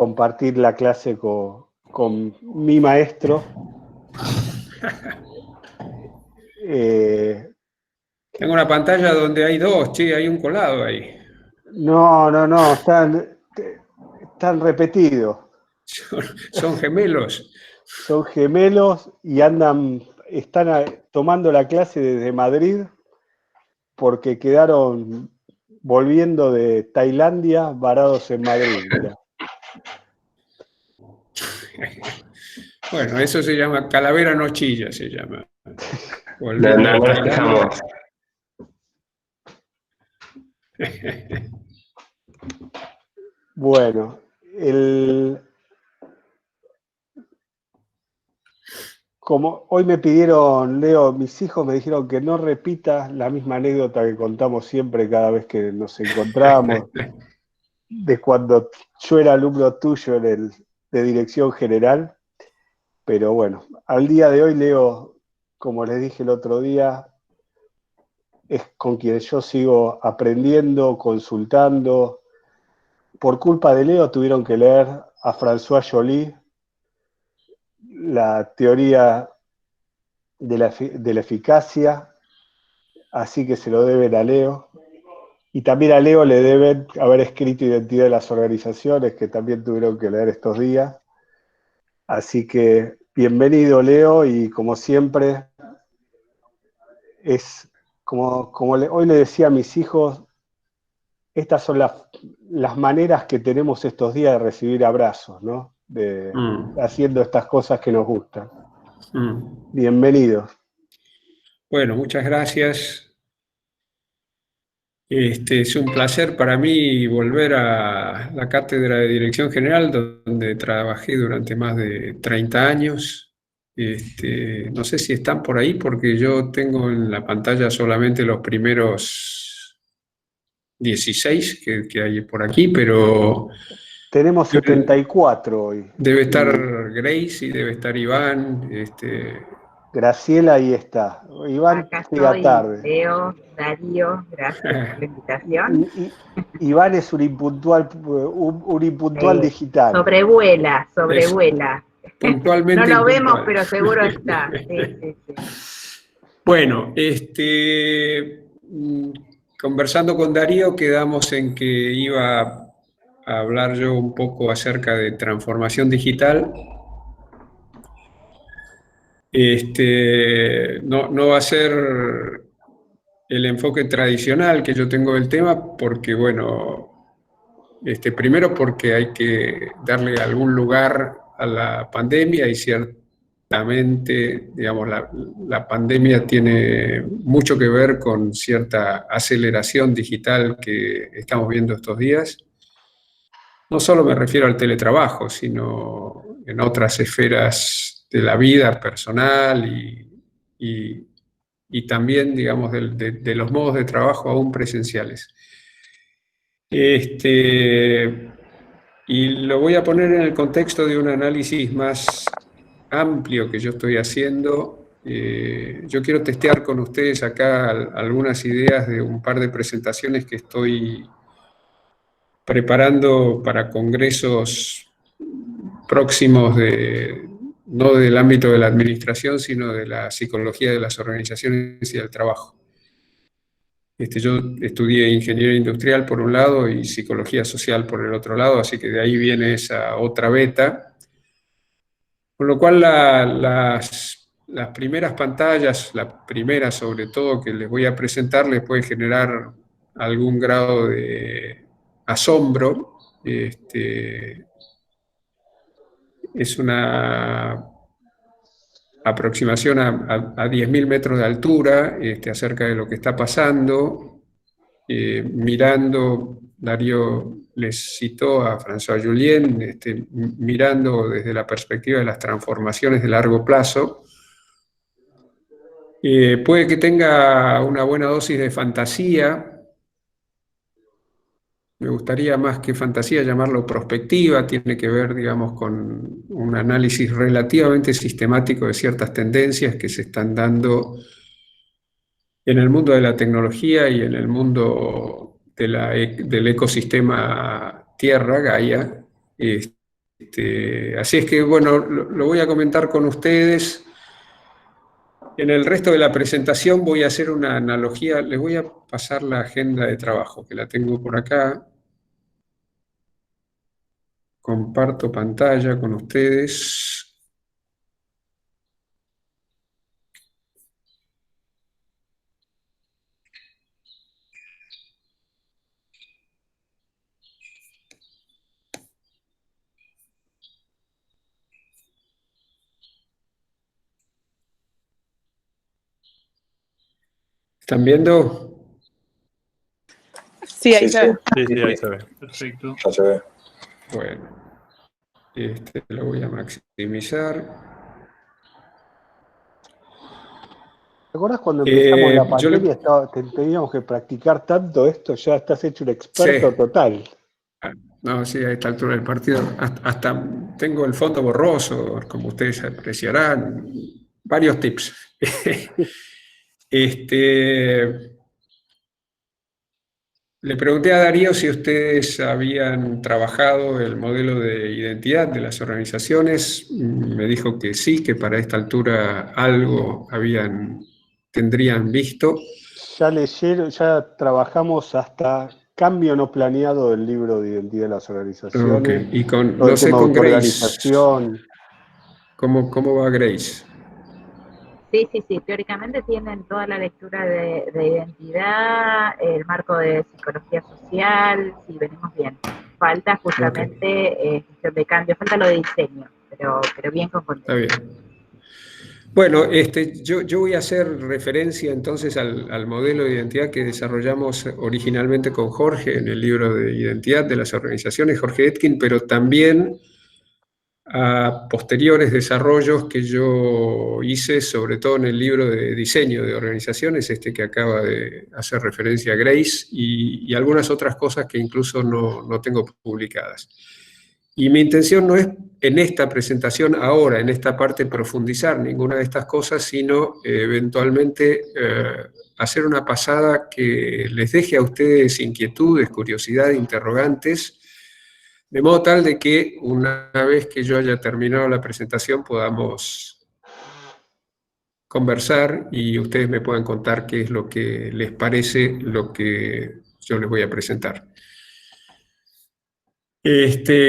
compartir la clase con mi maestro. Tengo una pantalla donde hay dos, che, hay un colado ahí. No, están repetidos. Son gemelos. Son gemelos y están tomando la clase desde Madrid porque quedaron volviendo de Tailandia varados en Madrid. Mirá. Bueno, eso se llama calavera no chilla, se llama. No nos quejamos. Bueno, como hoy me pidieron, Leo, mis hijos me dijeron que no repita la misma anécdota que contamos siempre cada vez que nos encontramos, de cuando yo era alumno tuyo de dirección general, pero bueno, al día de hoy Leo, como les dije el otro día, es con quien yo sigo aprendiendo, consultando. Por culpa de Leo tuvieron que leer a François Joly, la teoría de la eficacia, así que se lo deben a Leo. Y también a Leo le deben haber escrito Identidad de las Organizaciones, que también tuvieron que leer estos días. Así que bienvenido, Leo, y como siempre, es como hoy le decía a mis hijos, estas son las maneras que tenemos estos días de recibir abrazos, ¿no? Haciendo estas cosas que nos gustan. Bienvenidos. Bueno, muchas gracias. Es un placer para mí volver a la Cátedra de Dirección General, donde trabajé durante más de 30 años. No sé si están por ahí, porque yo tengo en la pantalla solamente los primeros 16 que hay por aquí, pero... Tenemos 74 hoy. Debe estar Grace y debe estar Iván. Graciela ahí está. Iván llega tarde. Leo, Darío, gracias por la invitación. Iván es un impuntual digital. Sobrevuela. Puntualmente. No lo vemos, pero seguro está. Sí. Bueno, conversando con Darío quedamos en que iba a hablar yo un poco acerca de transformación digital. No va a ser el enfoque tradicional que yo tengo del tema, porque, bueno, primero porque hay que darle algún lugar a la pandemia y ciertamente, digamos, la pandemia tiene mucho que ver con cierta aceleración digital que estamos viendo estos días. No solo me refiero al teletrabajo, sino en otras esferas de la vida personal y también, digamos, de los modos de trabajo aún presenciales. Y lo voy a poner en el contexto de un análisis más amplio que yo estoy haciendo. Yo quiero testear con ustedes acá algunas ideas de un par de presentaciones que estoy preparando para congresos próximos no del ámbito de la administración, sino de la psicología de las organizaciones y del trabajo. Yo estudié ingeniería industrial por un lado y psicología social por el otro lado, así que de ahí viene esa otra beta. Con lo cual las primeras pantallas, la primera sobre todo que les voy a presentar, les puede generar algún grado de asombro. Es una aproximación a 10.000 metros de altura acerca de lo que está pasando, mirando, Darío les citó a François Julien, mirando desde la perspectiva de las transformaciones de largo plazo. Puede que tenga una buena dosis de fantasía. Me gustaría más que fantasía llamarlo prospectiva, tiene que ver, digamos, con un análisis relativamente sistemático de ciertas tendencias que se están dando en el mundo de la tecnología y en el mundo del ecosistema Tierra, Gaia, Así es que, bueno, lo voy a comentar con ustedes. En el resto de la presentación voy a hacer una analogía, les voy a pasar la agenda de trabajo, que la tengo por acá. Comparto pantalla con ustedes. ¿Están viendo? Sí, ahí se ve. Sí, ahí se ve. Perfecto. Ya se ve. Bueno, lo voy a maximizar. ¿Te acuerdas cuando empezamos la yo le- pandemia teníamos que practicar tanto esto? Ya estás hecho un experto Sí. total. No, sí, a esta altura del partido, hasta tengo el fondo borroso, como ustedes apreciarán, varios tips. Le pregunté a Darío si ustedes habían trabajado el modelo de identidad de las organizaciones. Me dijo que sí, que para esta altura algo tendrían visto. Ya leyeron, ya trabajamos hasta cambio no planeado del libro de identidad de las organizaciones. Ok, y Todo no el sé tema de con Grace, autorganización. ¿cómo va Grace? Sí, teóricamente tienen toda la lectura de identidad, el marco de psicología social, sí, venimos bien. Falta justamente gestión de cambio, falta lo de diseño, pero bien con contenido. Está bien. Bueno, yo voy a hacer referencia entonces al modelo de identidad que desarrollamos originalmente con Jorge en el libro de identidad de las organizaciones, Jorge Etkin, pero también a posteriores desarrollos que yo hice, sobre todo en el libro de diseño de organizaciones, que acaba de hacer referencia a Grace, y algunas otras cosas que incluso no tengo publicadas. Y mi intención no es en esta presentación ahora, en esta parte, profundizar ninguna de estas cosas, sino eventualmente hacer una pasada que les deje a ustedes inquietudes, curiosidad, interrogantes, de modo tal de que una vez que yo haya terminado la presentación podamos conversar y ustedes me puedan contar qué es lo que les parece lo que yo les voy a presentar.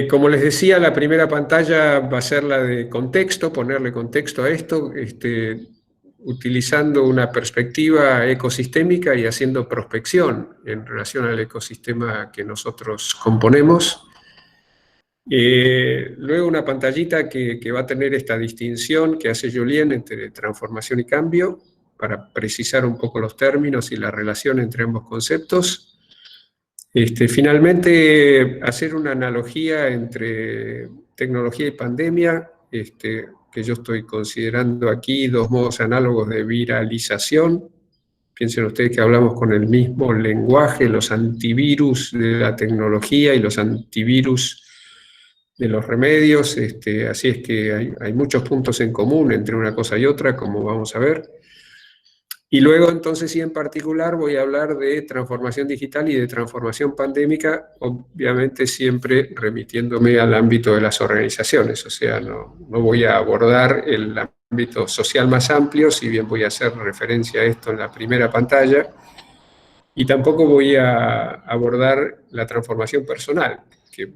Como les decía, la primera pantalla va a ser la de contexto, ponerle contexto a esto, utilizando una perspectiva ecosistémica y haciendo prospección en relación al ecosistema que nosotros componemos. Luego una pantallita que va a tener esta distinción que hace Julien entre transformación y cambio, para precisar un poco los términos y la relación entre ambos conceptos. Finalmente, hacer una analogía entre tecnología y pandemia, que yo estoy considerando aquí dos modos análogos de viralización. Piensen ustedes que hablamos con el mismo lenguaje, los antivirus de la tecnología y los antivirus de los remedios, así es que hay muchos puntos en común entre una cosa y otra, como vamos a ver. Y luego, entonces, sí, en particular voy a hablar de transformación digital y de transformación pandémica, obviamente siempre remitiéndome al ámbito de las organizaciones, o sea, no voy a abordar el ámbito social más amplio, si bien voy a hacer referencia a esto en la primera pantalla, y tampoco voy a abordar la transformación personal, que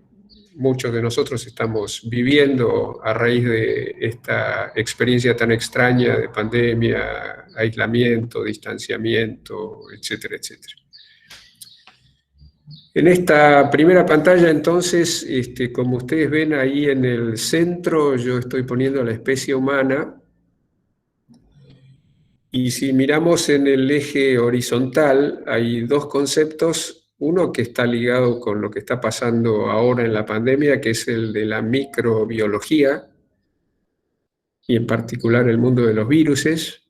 muchos de nosotros estamos viviendo a raíz de esta experiencia tan extraña de pandemia, aislamiento, distanciamiento, etcétera, etcétera. En esta primera pantalla, entonces, como ustedes ven ahí en el centro, yo estoy poniendo a la especie humana, y si miramos en el eje horizontal, hay dos conceptos. Uno que está ligado con lo que está pasando ahora en la pandemia, que es el de la microbiología, y en particular el mundo de los viruses.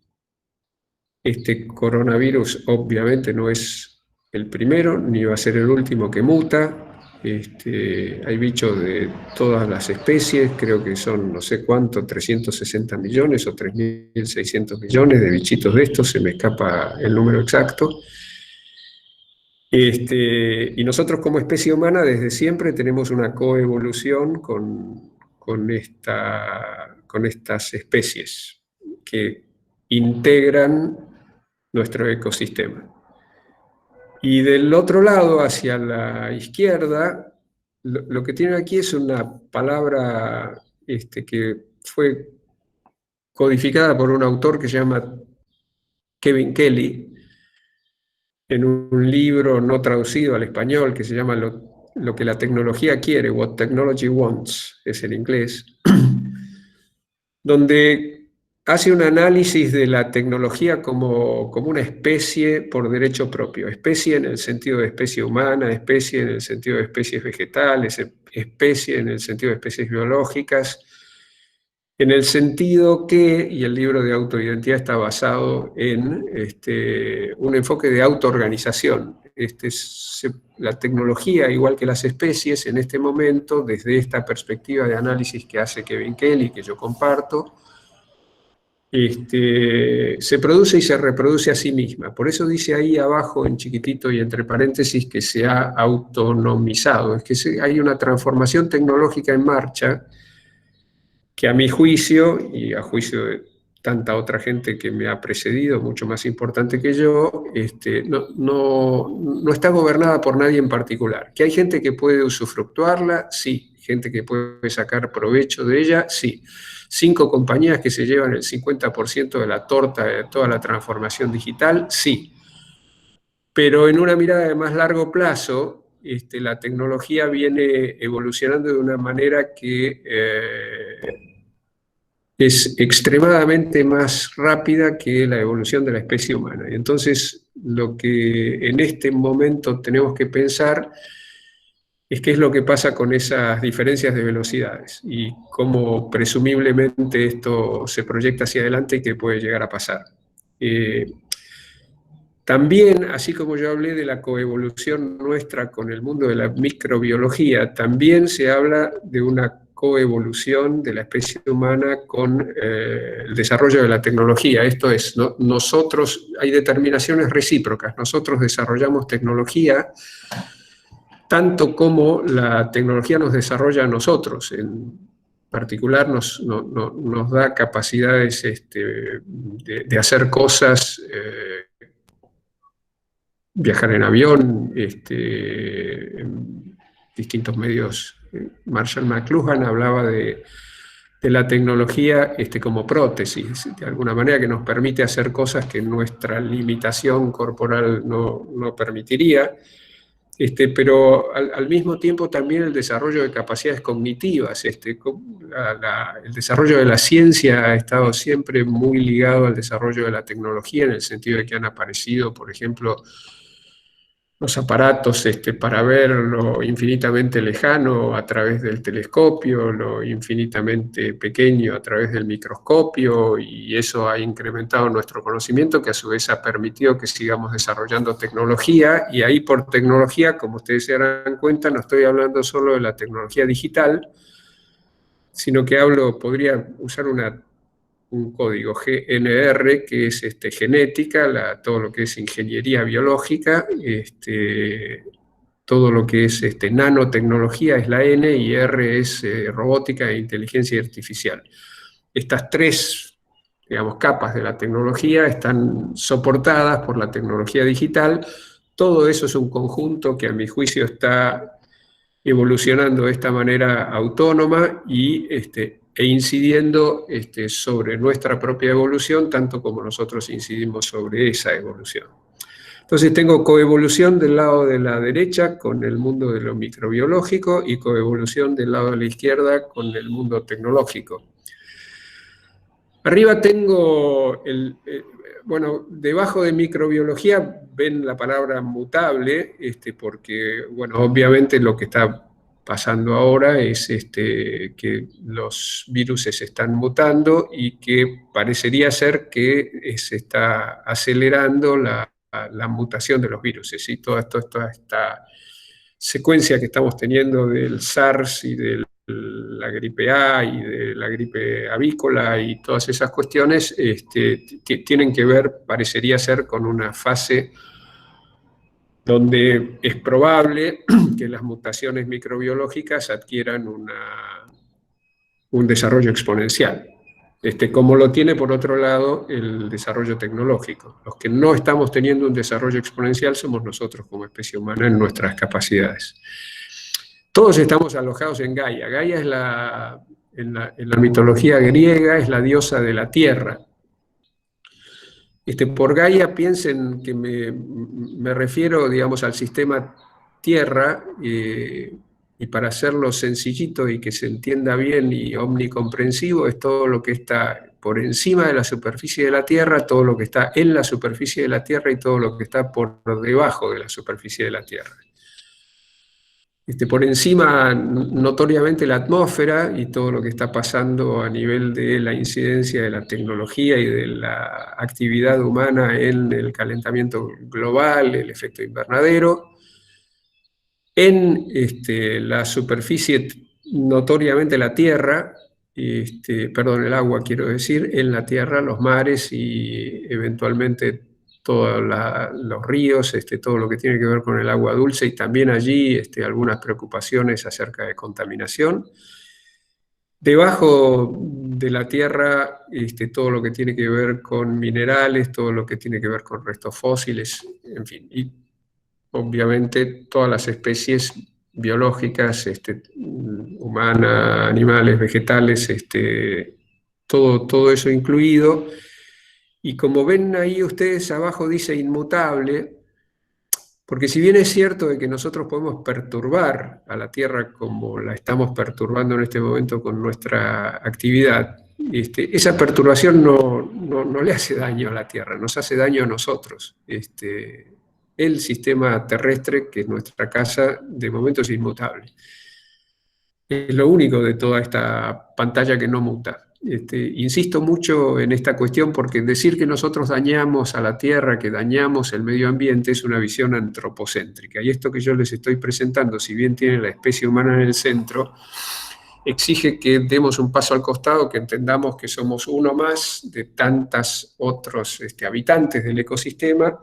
Este coronavirus obviamente no es el primero, ni va a ser el último que muta. Hay bichos de todas las especies, creo que son no sé cuánto, 360 millones o 3.600 millones de bichitos de estos, se me escapa el número exacto. Y nosotros como especie humana desde siempre tenemos una coevolución con con estas especies que integran nuestro ecosistema. Y del otro lado, hacia la izquierda, lo que tiene aquí es una palabra que fue codificada por un autor que se llama Kevin Kelly, en un libro no traducido al español que se llama Lo que la tecnología quiere, What Technology Wants, es en inglés, donde hace un análisis de la tecnología como una especie por derecho propio, especie en el sentido de especie humana, especie en el sentido de especies vegetales, especie en el sentido de especies biológicas, en el sentido que, y el libro de autoidentidad está basado en un enfoque de autoorganización. La tecnología, igual que las especies, en este momento, desde esta perspectiva de análisis que hace Kevin Kelly, que yo comparto, se produce y se reproduce a sí misma. Por eso dice ahí abajo, en chiquitito y entre paréntesis, que se ha autonomizado. Es que hay una transformación tecnológica en marcha que a mi juicio, y a juicio de tanta otra gente que me ha precedido, mucho más importante que yo, no está gobernada por nadie en particular. ¿Que hay gente que puede usufructuarla? Sí. ¿Gente que puede sacar provecho de ella? Sí. 5 compañías que se llevan el 50% de la torta de toda la transformación digital, sí. Pero en una mirada de más largo plazo, la tecnología viene evolucionando de una manera que es extremadamente más rápida que la evolución de la especie humana. Entonces, lo que en este momento tenemos que pensar es qué es lo que pasa con esas diferencias de velocidades y cómo presumiblemente esto se proyecta hacia adelante y qué puede llegar a pasar. También, así como yo hablé de la coevolución nuestra con el mundo de la microbiología, también se habla de una coevolución de la especie humana con el desarrollo de la tecnología. Esto es, nosotros, hay determinaciones recíprocas, nosotros desarrollamos tecnología tanto como la tecnología nos desarrolla a nosotros. En particular nos da capacidades de hacer cosas, viajar en avión, en distintos medios. Marshall McLuhan hablaba de la tecnología como prótesis, de alguna manera que nos permite hacer cosas que nuestra limitación corporal no permitiría. Pero al mismo tiempo también el desarrollo de capacidades cognitivas, el desarrollo de la ciencia ha estado siempre muy ligado al desarrollo de la tecnología, en el sentido de que han aparecido, por ejemplo, los aparatos para ver lo infinitamente lejano a través del telescopio, lo infinitamente pequeño a través del microscopio, y eso ha incrementado nuestro conocimiento, que a su vez ha permitido que sigamos desarrollando tecnología. Y ahí, por tecnología, como ustedes se darán cuenta, no estoy hablando solo de la tecnología digital, sino que podría usar un código GNR, que es genética, todo lo que es ingeniería biológica, todo lo que es nanotecnología es la N, y R es robótica e inteligencia artificial. Estas 3, digamos, capas de la tecnología están soportadas por la tecnología digital. Todo eso es un conjunto que a mi juicio está evolucionando de esta manera autónoma e incidiendo sobre nuestra propia evolución, tanto como nosotros incidimos sobre esa evolución. Entonces tengo coevolución del lado de la derecha con el mundo de lo microbiológico y coevolución del lado de la izquierda con el mundo tecnológico. Arriba tengo, bueno, debajo de microbiología ven la palabra mutable, porque, bueno, obviamente lo que está pasando ahora es que los virus se están mutando y que parecería ser que se está acelerando la mutación de los virus. ¿Sí? Toda esta secuencia que estamos teniendo del SARS y de la gripe A y de la gripe avícola y todas esas cuestiones tienen que ver, parecería ser, con una fase donde es probable que las mutaciones microbiológicas adquieran un desarrollo exponencial, como lo tiene por otro lado el desarrollo tecnológico. Los que no estamos teniendo un desarrollo exponencial somos nosotros como especie humana en nuestras capacidades. Todos estamos alojados en Gaia. Gaia es en la mitología griega es la diosa de la tierra. Por Gaia piensen que me refiero, digamos, al sistema Tierra, y para hacerlo sencillito y que se entienda bien y omnicomprensivo, es todo lo que está por encima de la superficie de la Tierra, todo lo que está en la superficie de la Tierra y todo lo que está por debajo de la superficie de la Tierra. Por encima, notoriamente, la atmósfera y todo lo que está pasando a nivel de la incidencia de la tecnología y de la actividad humana en el calentamiento global, el efecto invernadero. En la superficie, notoriamente la tierra, perdón, el agua quiero decir, en la tierra, los mares y eventualmente todos los ríos, todo lo que tiene que ver con el agua dulce, y también allí algunas preocupaciones acerca de contaminación. Debajo de la tierra, todo lo que tiene que ver con minerales, todo lo que tiene que ver con restos fósiles, en fin. Y obviamente todas las especies biológicas, humanas, animales, vegetales, todo eso incluido. Y como ven ahí ustedes, abajo dice inmutable, porque si bien es cierto de que nosotros podemos perturbar a la Tierra como la estamos perturbando en este momento con nuestra actividad, esa perturbación no le hace daño a la Tierra, nos hace daño a nosotros. El sistema terrestre, que es nuestra casa, de momento es inmutable. Es lo único de toda esta pantalla que no muta. Insisto mucho en esta cuestión porque decir que nosotros dañamos a la Tierra, que dañamos el medio ambiente, es una visión antropocéntrica. Y esto que yo les estoy presentando, si bien tiene la especie humana en el centro, exige que demos un paso al costado, que entendamos que somos uno más de tantos otros habitantes del ecosistema,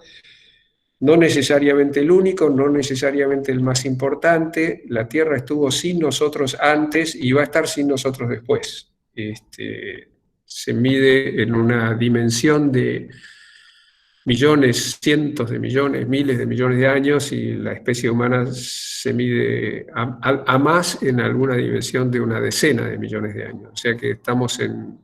no necesariamente el único, no necesariamente el más importante. La Tierra estuvo sin nosotros antes y va a estar sin nosotros después. Se mide en una dimensión de millones, cientos de millones, miles de millones de años, y la especie humana se mide a más en alguna dimensión de una decena de millones de años. O sea que estamos en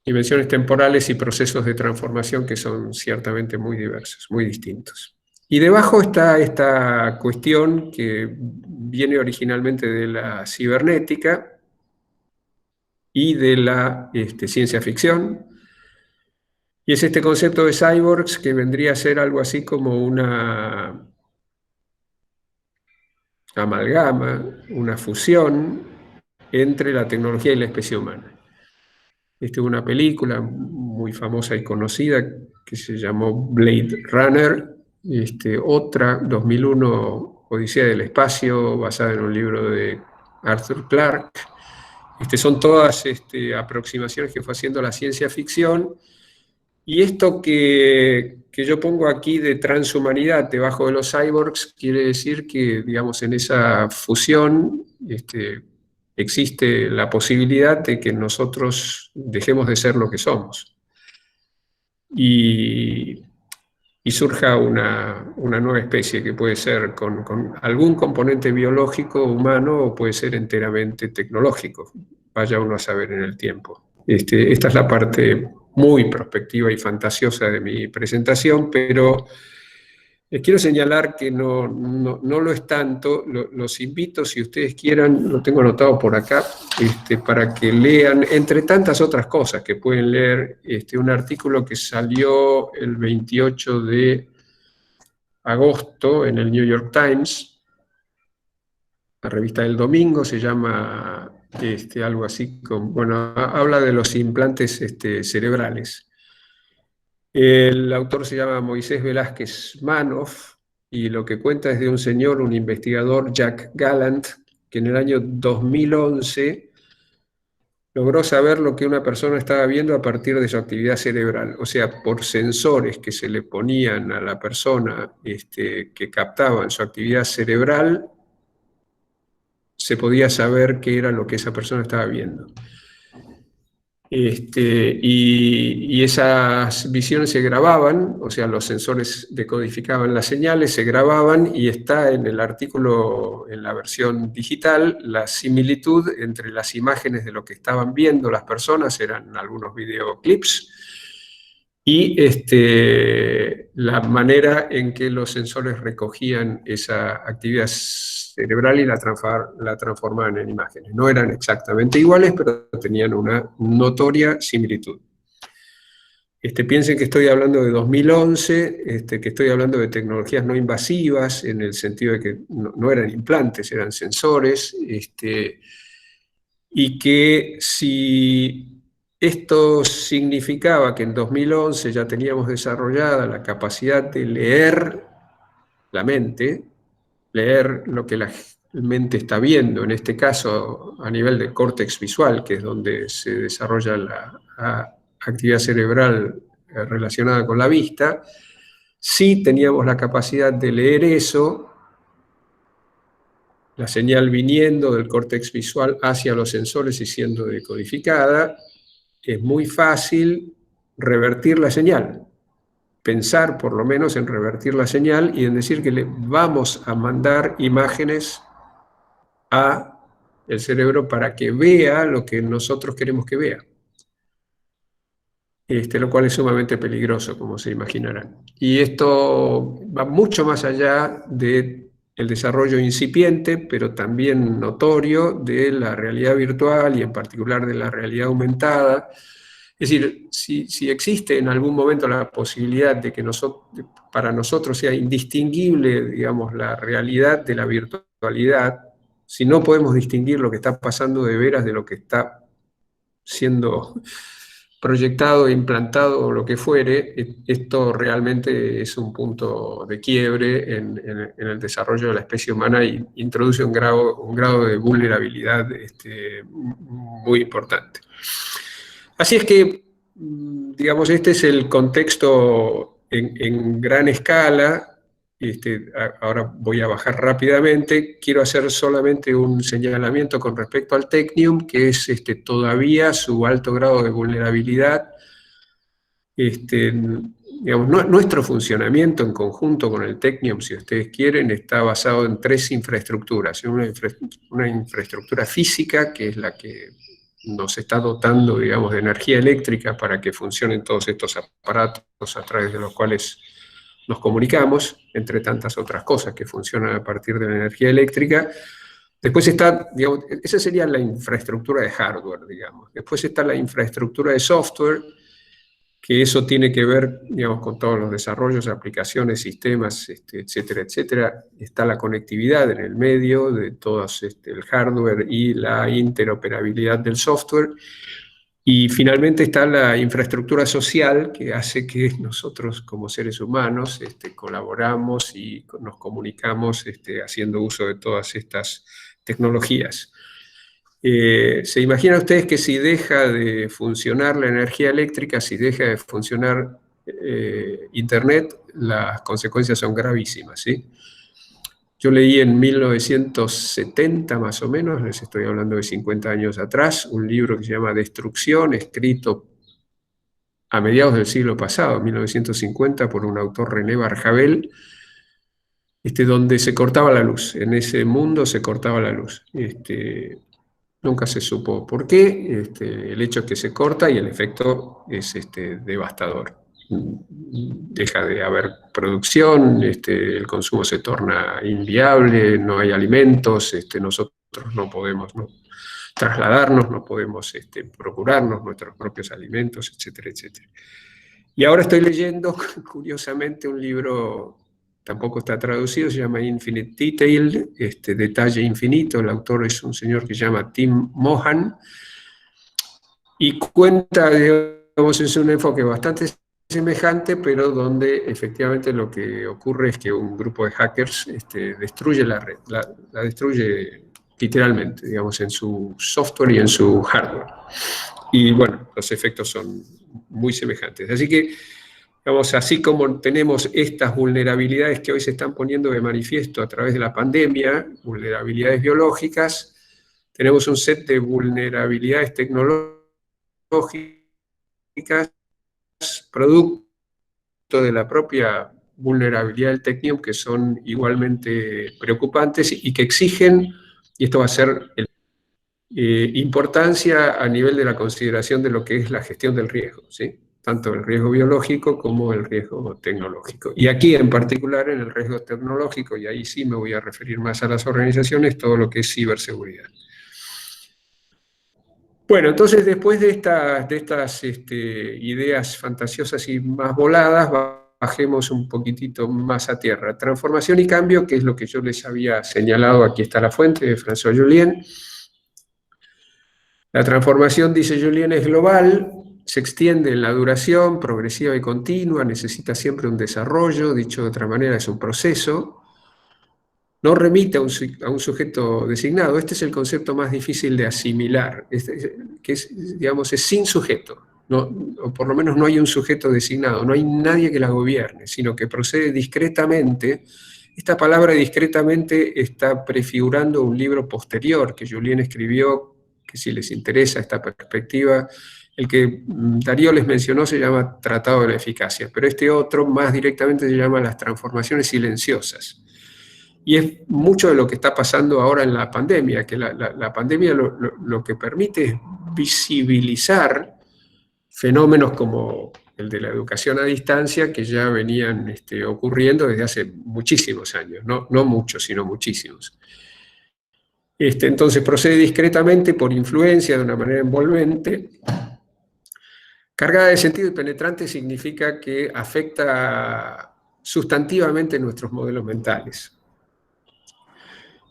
dimensiones temporales y procesos de transformación que son ciertamente muy diversos, muy distintos. Y debajo está esta cuestión que viene originalmente de la cibernética y de la ciencia ficción, y es este concepto de cyborgs, que vendría a ser algo así como una amalgama, una fusión entre la tecnología y la especie humana. Una película muy famosa y conocida que se llamó Blade Runner, otra, 2001, Odisea del Espacio, basada en un libro de Arthur Clarke. Son todas aproximaciones que fue haciendo la ciencia ficción, y esto que yo pongo aquí de transhumanidad debajo de los cyborgs quiere decir que, digamos, en esa fusión existe la posibilidad de que nosotros dejemos de ser lo que somos y surja una nueva especie que puede ser con algún componente biológico humano o puede ser enteramente tecnológico. Vaya uno a saber en el tiempo. Esta es la parte muy prospectiva y fantasiosa de mi presentación, pero les quiero señalar que no lo es tanto. Los invito, si ustedes quieran, lo tengo anotado por acá, para que lean, entre tantas otras cosas que pueden leer, un artículo que salió el 28 de agosto en el New York Times, la revista del domingo, se llama algo así como, bueno, habla de los implantes cerebrales. El autor se llama Moisés Velázquez Manoff, y lo que cuenta es de un señor, un investigador, Jack Gallant, que en el año 2011 logró saber lo que una persona estaba viendo a partir de su actividad cerebral. O sea, por sensores que se le ponían a la persona que captaban su actividad cerebral, se podía saber qué era lo que esa persona estaba viendo. Y esas visiones se grababan, o sea, los sensores decodificaban las señales, se grababan, y está en el artículo, en la versión digital, la similitud entre las imágenes de lo que estaban viendo las personas, eran algunos videoclips, y la manera en que los sensores recogían esa actividad cerebral y la transformaban en imágenes. No eran exactamente iguales, pero tenían una notoria similitud. Piensen que estoy hablando de 2011, que estoy hablando de tecnologías no invasivas, en el sentido de que no eran implantes, eran sensores, y que si esto significaba que en 2011 ya teníamos desarrollada la capacidad de leer la mente, leer lo que la mente está viendo, en este caso a nivel del córtex visual, que es donde se desarrolla la actividad cerebral relacionada con la vista, sí teníamos la capacidad de leer eso, la señal viniendo del córtex visual hacia los sensores y siendo decodificada, es muy fácil revertir la señal, pensar por lo menos en revertir la señal y en decir que le vamos a mandar imágenes a el cerebro para que vea lo que nosotros queremos que vea. Lo cual es sumamente peligroso, como se imaginarán. Y esto va mucho más allá del desarrollo incipiente, pero también notorio, de la realidad virtual y en particular de la realidad aumentada. Es decir, si existe en algún momento la posibilidad de que para nosotros sea indistinguible, digamos, la realidad de la virtualidad, si no podemos distinguir lo que está pasando de veras de lo que está siendo proyectado, implantado o lo que fuere, esto realmente es un punto de quiebre en el desarrollo de la especie humana y introduce un grado de vulnerabilidad muy importante. Así es que, digamos, este es el contexto en gran escala. Ahora voy a bajar rápidamente. Quiero hacer solamente un señalamiento con respecto al technium, que es todavía su alto grado de vulnerabilidad. Digamos, nuestro funcionamiento en conjunto con el technium, si ustedes quieren, está basado en 3 infraestructuras. Una infraestructura física, que es la que nos está dotando, digamos, de energía eléctrica para que funcionen todos estos aparatos a través de los cuales nos comunicamos, entre tantas otras cosas que funcionan a partir de la energía eléctrica. Después está, digamos, esa sería la infraestructura de hardware, digamos. Después está la infraestructura de software, que eso tiene que ver, digamos, con todos los desarrollos, aplicaciones, sistemas, etcétera, etcétera. Está la conectividad en el medio de todos el hardware y la interoperabilidad del software. Y finalmente está la infraestructura social, que hace que nosotros como seres humanos colaboramos y nos comunicamos haciendo uso de todas estas tecnologías. ¿Se imaginan ustedes que si deja de funcionar la energía eléctrica, si deja de funcionar Internet, las consecuencias son gravísimas, ¿sí? Yo leí en 1970 más o menos, les estoy hablando de 50 años atrás, un libro que se llama Destrucción, escrito a mediados del siglo pasado, 1950, por un autor, René Barjavel, donde se cortaba la luz. En ese mundo se cortaba la luz. Nunca se supo por qué. El hecho es que se corta y el efecto es devastador. Deja de haber producción, el consumo se torna inviable, no hay alimentos, nosotros no podemos trasladarnos, no podemos procurarnos nuestros propios alimentos, etcétera, etcétera. Y ahora estoy leyendo, curiosamente, un libro, tampoco está traducido, se llama Infinite Detail, Detalle Infinito. El autor es un señor que se llama Tim Mohan, y cuenta, digamos, es un enfoque bastante semejante, pero donde efectivamente lo que ocurre es que un grupo de hackers destruye la red, la destruye literalmente, digamos, en su software y en su hardware. Y bueno, los efectos son muy semejantes. Así que Digamos, así como tenemos estas vulnerabilidades que hoy se están poniendo de manifiesto a través de la pandemia, vulnerabilidades biológicas, tenemos un set de vulnerabilidades tecnológicas, producto de la propia vulnerabilidad del technium, que son igualmente preocupantes y que exigen, y esto va a ser importancia a nivel de la consideración de lo que es la gestión del riesgo, ¿sí? Tanto el riesgo biológico como el riesgo tecnológico. Y aquí en particular en el riesgo tecnológico, y ahí sí me voy a referir más a las organizaciones, todo lo que es ciberseguridad. Bueno, entonces después de estas ideas fantasiosas y más voladas, bajemos un poquitito más a tierra. Transformación y cambio, que es lo que yo les había señalado, aquí está la fuente de François Jullien. La transformación, dice Jullien, es global, se extiende en la duración, progresiva y continua, necesita siempre un desarrollo, dicho de otra manera, es un proceso. No remite a un sujeto designado. Este es el concepto más difícil de asimilar, que es, digamos, es sin sujeto, ¿no? O por lo menos no hay un sujeto designado, no hay nadie que la gobierne, sino que procede discretamente. Esta palabra discretamente está prefigurando un libro posterior que Jullien escribió, que si les interesa esta perspectiva, el que Darío les mencionó se llama Tratado de la Eficacia, pero este otro más directamente se llama Las transformaciones silenciosas. Y es mucho de lo que está pasando ahora en la pandemia, que la pandemia lo que permite es visibilizar fenómenos como el de la educación a distancia, que ya venían ocurriendo desde hace muchísimos años, no muchos, sino muchísimos. Entonces procede discretamente por influencia de una manera envolvente. Cargada de sentido y penetrante significa que afecta sustantivamente nuestros modelos mentales.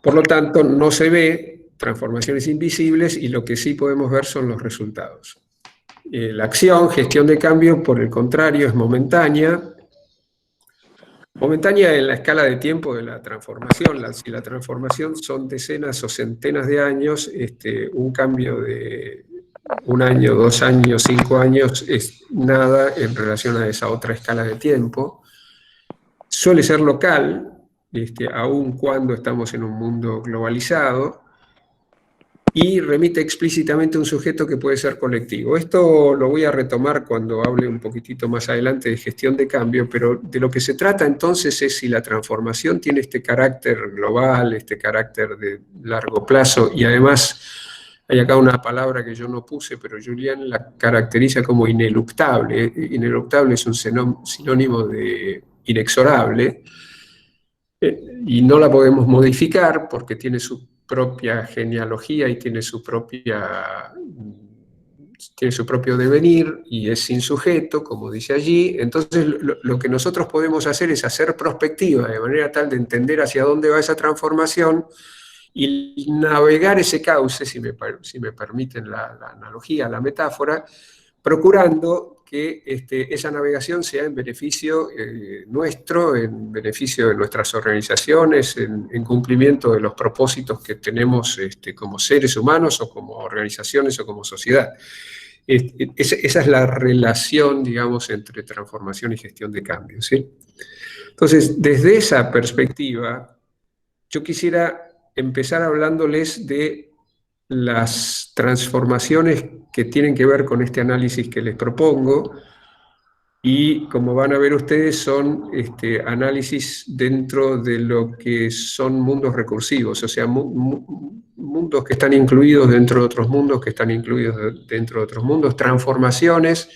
Por lo tanto, no se ve transformaciones invisibles y lo que sí podemos ver son los resultados. La acción, gestión de cambio, por el contrario, es momentánea. Momentánea en la escala de tiempo de la transformación. Si la transformación son decenas o centenas de años, un cambio de 1 año, 2 años, 5 años es nada en relación a esa otra escala de tiempo. Suele ser local, aun cuando estamos en un mundo globalizado, y remite explícitamente a un sujeto que puede ser colectivo. Esto lo voy a retomar cuando hable un poquitito más adelante de gestión de cambio, pero de lo que se trata entonces es si la transformación tiene este carácter global, este carácter de largo plazo, y además hay acá una palabra que yo no puse, pero Jullien la caracteriza como ineluctable. Ineluctable es un sinónimo de inexorable, y no la podemos modificar porque tiene su propia genealogía y tiene su propio devenir y es sin sujeto, como dice allí. Entonces lo que nosotros podemos hacer es hacer prospectiva de manera tal de entender hacia dónde va esa transformación y navegar ese cauce, si me permiten la analogía, la metáfora, procurando que esa navegación sea en beneficio nuestro, en beneficio de nuestras organizaciones, en cumplimiento de los propósitos que tenemos como seres humanos o como organizaciones o como sociedad. Esa es la relación, digamos, entre transformación y gestión de cambio, ¿sí? Entonces, desde esa perspectiva, yo quisiera empezar hablándoles de las transformaciones que tienen que ver con este análisis que les propongo, y como van a ver ustedes son análisis dentro de lo que son mundos recursivos, o sea, mundos que están incluidos dentro de otros mundos, que están incluidos dentro de otros mundos, transformaciones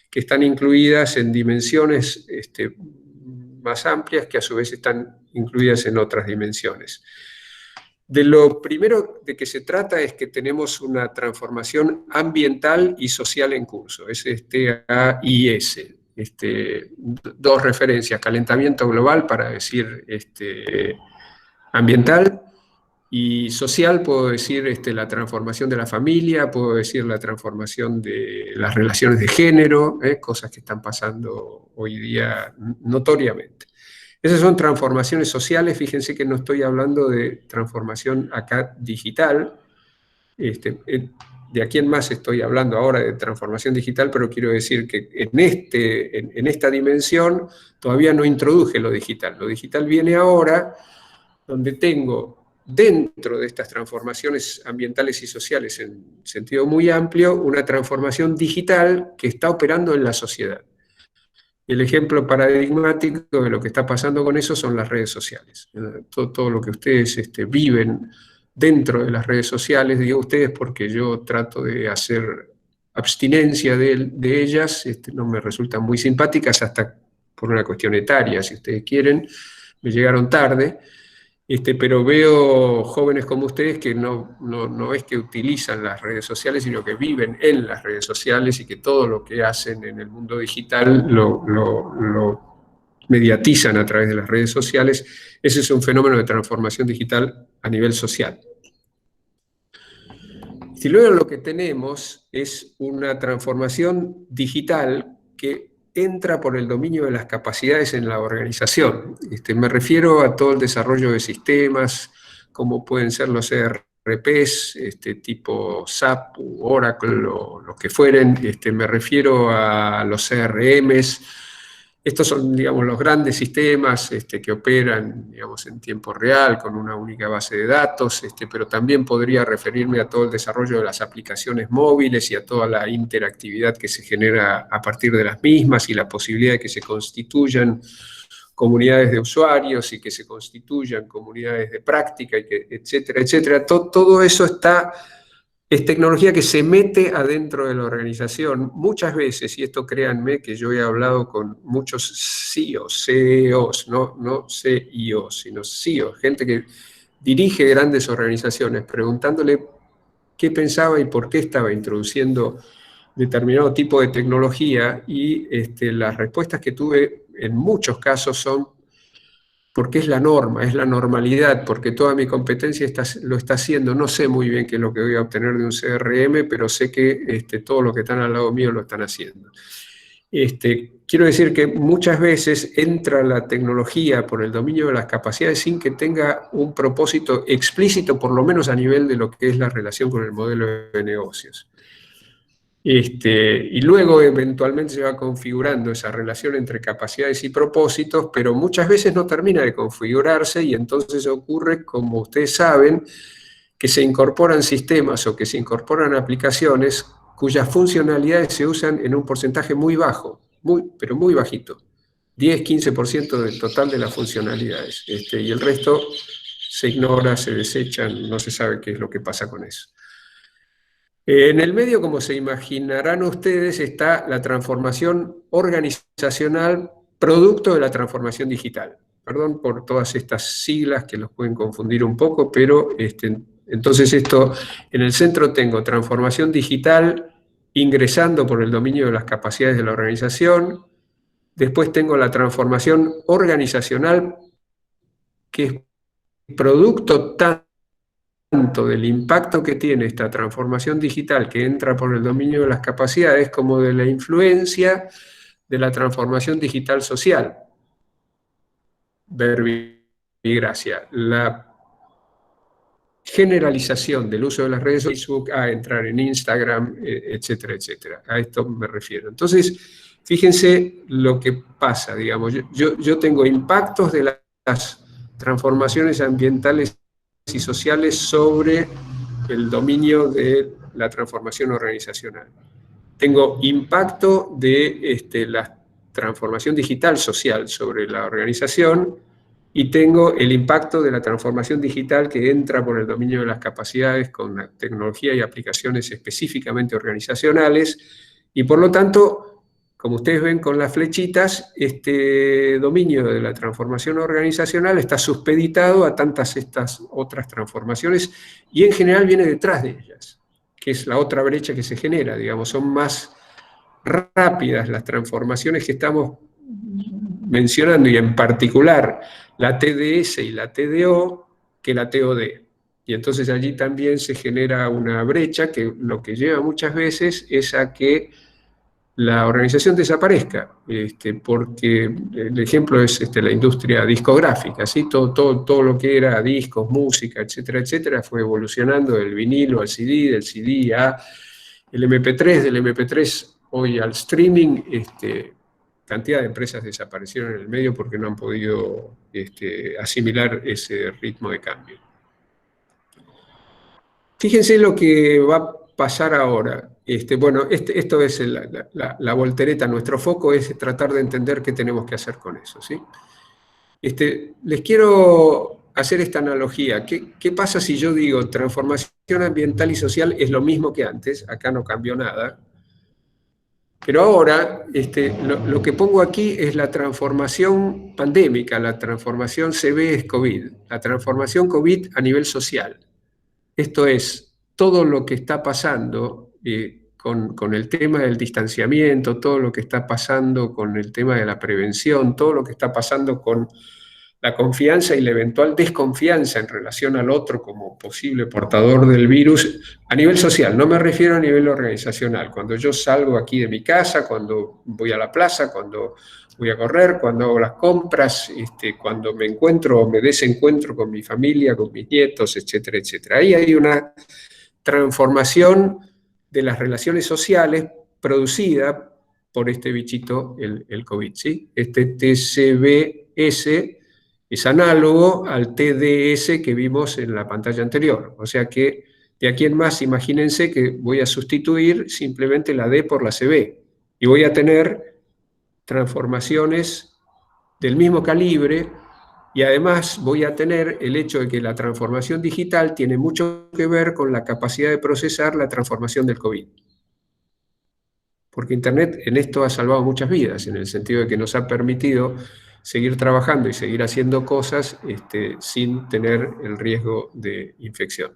que están incluidas en dimensiones más amplias, que a su vez están incluidas en otras dimensiones. De lo primero de que se trata es que tenemos una transformación ambiental y social en curso, es AIS. Dos referencias, calentamiento global para decir ambiental, y social puedo decir la transformación de la familia, puedo decir la transformación de las relaciones de género, cosas que están pasando hoy día notoriamente. Esas son transformaciones sociales. Fíjense que no estoy hablando de transformación acá digital. de a quién más estoy hablando ahora de transformación digital, pero quiero decir que en esta dimensión todavía no introduje lo digital. Lo digital viene ahora, donde tengo dentro de estas transformaciones ambientales y sociales en sentido muy amplio, una transformación digital que está operando en la sociedad. El ejemplo paradigmático de lo que está pasando con eso son las redes sociales. Todo lo que ustedes viven dentro de las redes sociales, digo ustedes porque yo trato de hacer abstinencia de ellas, no me resultan muy simpáticas hasta por una cuestión etaria, si ustedes quieren, me llegaron tarde, pero veo jóvenes como ustedes que no es que utilizan las redes sociales, sino que viven en las redes sociales y que todo lo que hacen en el mundo digital lo mediatizan a través de las redes sociales. Ese es un fenómeno de transformación digital a nivel social. Si luego lo que tenemos es una transformación digital que entra por el dominio de las capacidades en la organización. Me refiero a todo el desarrollo de sistemas, como pueden ser los ERPs, tipo SAP u Oracle o los que fueren. Me refiero a los CRMs. Estos son, digamos, los grandes sistemas que operan, digamos, en tiempo real, con una única base de datos, pero también podría referirme a todo el desarrollo de las aplicaciones móviles y a toda la interactividad que se genera a partir de las mismas y la posibilidad de que se constituyan comunidades de usuarios y que se constituyan comunidades de práctica, y que, etcétera, etcétera. Todo eso es tecnología que se mete adentro de la organización muchas veces, y esto créanme que yo he hablado con muchos CEOs, no CIOs, sino CEOs, gente que dirige grandes organizaciones, preguntándole qué pensaba y por qué estaba introduciendo determinado tipo de tecnología, y las respuestas que tuve en muchos casos son porque es la norma, es la normalidad, porque toda mi competencia lo está haciendo. No sé muy bien qué es lo que voy a obtener de un CRM, pero sé que todos los que están al lado mío lo están haciendo. Quiero decir que muchas veces entra la tecnología por el dominio de las capacidades sin que tenga un propósito explícito, por lo menos a nivel de lo que es la relación con el modelo de negocios. Y luego eventualmente se va configurando esa relación entre capacidades y propósitos, pero muchas veces no termina de configurarse, y entonces ocurre, como ustedes saben, que se incorporan sistemas o que se incorporan aplicaciones cuyas funcionalidades se usan en un porcentaje muy bajo, pero muy bajito, 10-15% del total de las funcionalidades, y el resto se ignora, se desechan, no se sabe qué es lo que pasa con eso. En el medio, como se imaginarán ustedes, está la transformación organizacional producto de la transformación digital. Perdón por todas estas siglas que los pueden confundir un poco, pero entonces en el centro tengo transformación digital ingresando por el dominio de las capacidades de la organización. Después tengo la transformación organizacional, que es producto tanto del impacto que tiene esta transformación digital que entra por el dominio de las capacidades, como de la influencia de la transformación digital social. Verbigracia. La generalización del uso de las redes de Facebook a entrar en Instagram, etcétera, etcétera. A esto me refiero. Entonces, fíjense lo que pasa, digamos. Yo tengo impactos de las transformaciones ambientales y sociales sobre el dominio de la transformación organizacional. Tengo impacto de la transformación digital social sobre la organización, y tengo el impacto de la transformación digital que entra por el dominio de las capacidades con la tecnología y aplicaciones específicamente organizacionales, y por lo tanto, como ustedes ven con las flechitas, este dominio de la transformación organizacional está supeditado a tantas estas otras transformaciones, y en general viene detrás de ellas, que es la otra brecha que se genera, digamos. Son más rápidas las transformaciones que estamos mencionando, y en particular la TDS y la TDO, que la TOD. Y entonces allí también se genera una brecha que lo que lleva muchas veces es a que la organización desaparezca, porque el ejemplo es la industria discográfica, ¿sí? Todo lo que era discos, música, etcétera, etcétera, fue evolucionando del vinilo al CD, del CD a el MP3, del MP3 hoy al streaming. Cantidad de empresas desaparecieron en el medio porque no han podido asimilar ese ritmo de cambio. Fíjense lo que va a pasar ahora. Esto es la voltereta. Nuestro foco es tratar de entender qué tenemos que hacer con eso, ¿sí? Les quiero hacer esta analogía. ¿Qué pasa si yo digo transformación ambiental y social es lo mismo que antes? Acá no cambió nada. Pero ahora lo que pongo aquí es la transformación pandémica, la transformación CB-COVID, la transformación COVID a nivel social. Esto es todo lo que está pasando con el tema del distanciamiento, todo lo que está pasando con el tema de la prevención, todo lo que está pasando con la confianza y la eventual desconfianza en relación al otro como posible portador del virus a nivel social. No me refiero a nivel organizacional. Cuando yo salgo aquí de mi casa, cuando voy a la plaza, cuando voy a correr, cuando hago las compras, cuando me encuentro o me desencuentro con mi familia, con mis nietos, etcétera, etcétera. Ahí hay una transformación de las relaciones sociales producida por este bichito, el COVID, ¿sí? Este TCBS es análogo al TDS que vimos en la pantalla anterior. O sea que de aquí en más, imagínense que voy a sustituir simplemente la D por la CB y voy a tener transformaciones del mismo calibre, y además voy a tener el hecho de que la transformación digital tiene mucho que ver con la capacidad de procesar la transformación del COVID. Porque Internet en esto ha salvado muchas vidas, en el sentido de que nos ha permitido seguir trabajando y seguir haciendo cosas sin tener el riesgo de infección.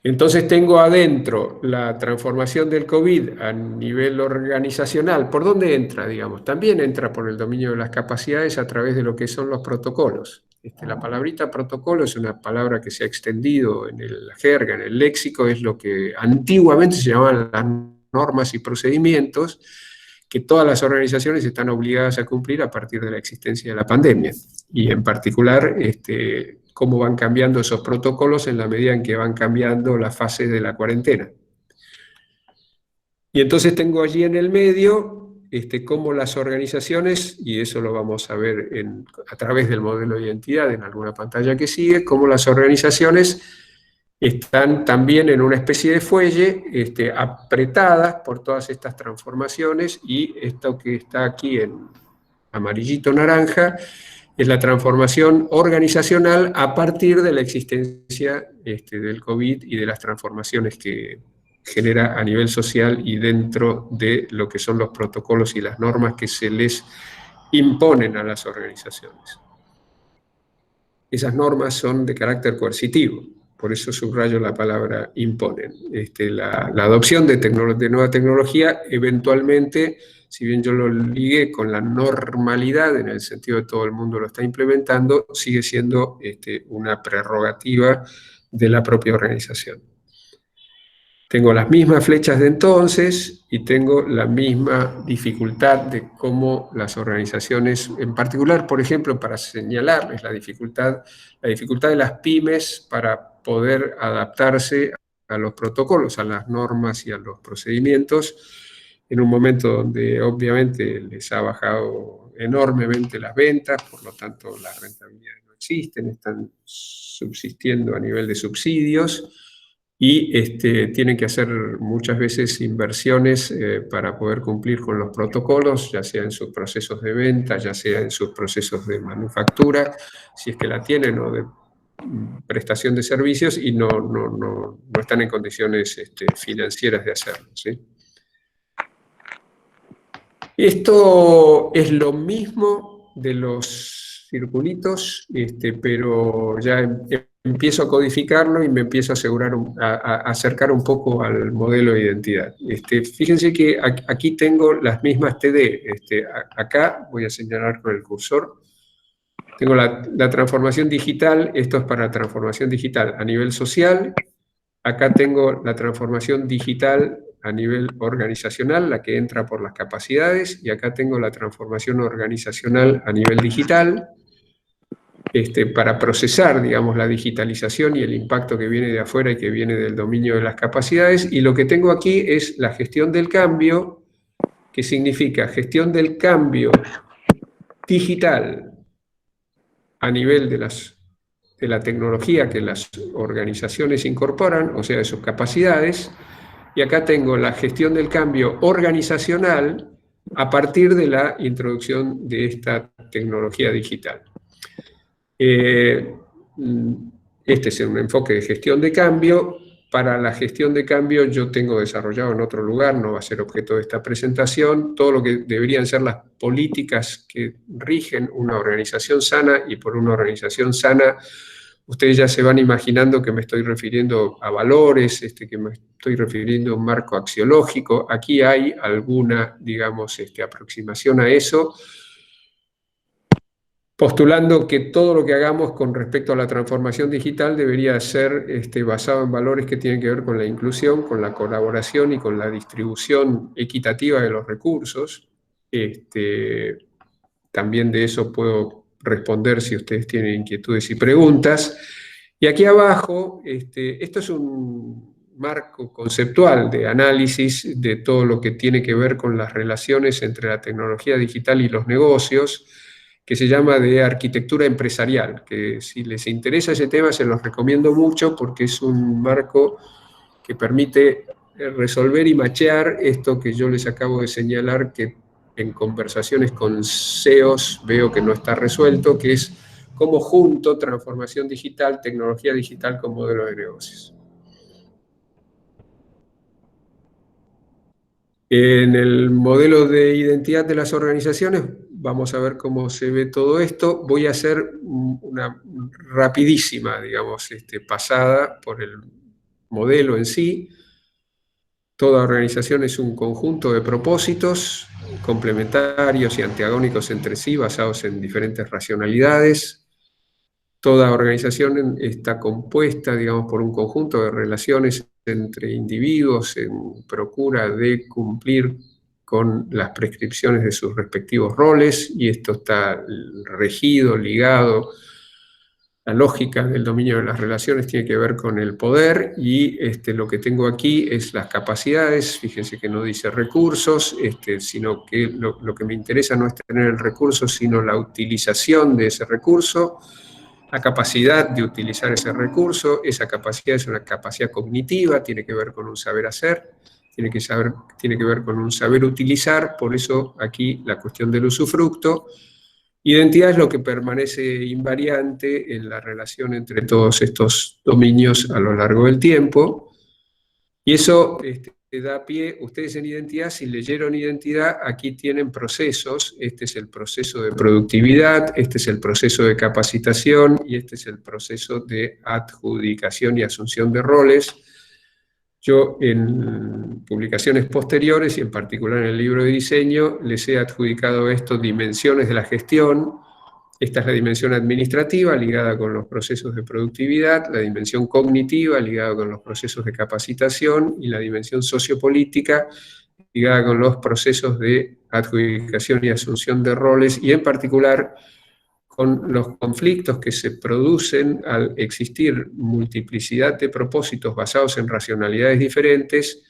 Entonces tengo adentro la transformación del COVID a nivel organizacional. ¿Por dónde entra, digamos? También entra por el dominio de las capacidades a través de lo que son los protocolos. La palabrita protocolo es una palabra que se ha extendido en la jerga, en el léxico, es lo que antiguamente se llamaban las normas y procedimientos que todas las organizaciones están obligadas a cumplir a partir de la existencia de la pandemia. Y en particular, cómo van cambiando esos protocolos en la medida en que van cambiando las fases de la cuarentena. Y entonces tengo allí en el medio cómo las organizaciones, y eso lo vamos a ver a través del modelo de identidad en alguna pantalla que sigue, cómo las organizaciones están también en una especie de fuelle, apretadas por todas estas transformaciones, y esto que está aquí en amarillito naranja es la transformación organizacional a partir de la existencia del COVID y de las transformaciones que genera a nivel social y dentro de lo que son los protocolos y las normas que se les imponen a las organizaciones. Esas normas son de carácter coercitivo, por eso subrayo la palabra imponen. La adopción de nueva tecnología eventualmente, si bien yo lo ligué con la normalidad, en el sentido de todo el mundo lo está implementando, sigue siendo una prerrogativa de la propia organización. Tengo las mismas flechas de entonces y tengo la misma dificultad de cómo las organizaciones, en particular, por ejemplo, para señalarles la dificultad de las pymes para poder adaptarse a los protocolos, a las normas y a los procedimientos, en un momento donde obviamente les ha bajado enormemente las ventas, por lo tanto las rentabilidades no existen, están subsistiendo a nivel de subsidios, y tienen que hacer muchas veces inversiones para poder cumplir con los protocolos, ya sea en sus procesos de venta, ya sea en sus procesos de manufactura, si es que la tienen, o de prestación de servicios, y no están en condiciones financieras de hacerlo, ¿sí? Esto es lo mismo de los circulitos, pero ya empiezo a codificarlo y me empiezo a acercar un poco al modelo de identidad. Fíjense que aquí tengo las mismas TD. Acá voy a señalar con el cursor. Tengo la transformación digital, esto es para transformación digital a nivel social. Acá tengo la transformación digital a nivel organizacional, la que entra por las capacidades, y acá tengo la transformación organizacional a nivel digital, para procesar, digamos, la digitalización y el impacto que viene de afuera y que viene del dominio de las capacidades. Y lo que tengo aquí es la gestión del cambio, que significa gestión del cambio digital a nivel de la tecnología que las organizaciones incorporan, o sea, de sus capacidades. Y acá tengo la gestión del cambio organizacional a partir de la introducción de esta tecnología digital. Este es un enfoque de gestión de cambio. Para la gestión de cambio yo tengo desarrollado en otro lugar, no va a ser objeto de esta presentación, todo lo que deberían ser las políticas que rigen una organización sana, y por una organización sana ustedes ya se van imaginando que me estoy refiriendo a valores, que me estoy refiriendo a un marco axiológico. Aquí hay alguna, digamos, aproximación a eso, postulando que todo lo que hagamos con respecto a la transformación digital debería ser basado en valores que tienen que ver con la inclusión, con la colaboración y con la distribución equitativa de los recursos. También de eso puedo responder si ustedes tienen inquietudes y preguntas. Y aquí abajo, esto es un marco conceptual de análisis de todo lo que tiene que ver con las relaciones entre la tecnología digital y los negocios, que se llama de arquitectura empresarial, que si les interesa ese tema se los recomiendo mucho porque es un marco que permite resolver y machear esto que yo les acabo de señalar, que en conversaciones con CEOs veo que no está resuelto, que es cómo junto transformación digital, tecnología digital con modelo de negocios. En el modelo de identidad de las organizaciones, vamos a ver cómo se ve todo esto. Voy a hacer una rapidísima, digamos, pasada por el modelo en sí. Toda organización es un conjunto de propósitos complementarios y antagónicos entre sí, basados en diferentes racionalidades. Toda organización está compuesta, digamos, por un conjunto de relaciones entre individuos en procura de cumplir con las prescripciones de sus respectivos roles, y esto está regido, ligado. La lógica del dominio de las relaciones tiene que ver con el poder, y lo que tengo aquí es las capacidades. Fíjense que no dice recursos, sino que lo que me interesa no es tener el recurso, sino la utilización de ese recurso, la capacidad de utilizar ese recurso. Esa capacidad es una capacidad cognitiva, tiene que ver con un saber hacer, tiene que ver con un saber utilizar, por eso aquí la cuestión del usufructo. Identidad es lo que permanece invariante en la relación entre todos estos dominios a lo largo del tiempo, y eso da pie. Ustedes en identidad, si leyeron identidad, aquí tienen procesos. Este es el proceso de productividad, este es el proceso de capacitación y este es el proceso de adjudicación y asunción de roles. Yo en publicaciones posteriores y en particular en el libro de diseño les he adjudicado esto dimensiones de la gestión. Esta es la dimensión administrativa ligada con los procesos de productividad, la dimensión cognitiva ligada con los procesos de capacitación y la dimensión sociopolítica ligada con los procesos de adjudicación y asunción de roles, y en particular con los conflictos que se producen al existir multiplicidad de propósitos basados en racionalidades diferentes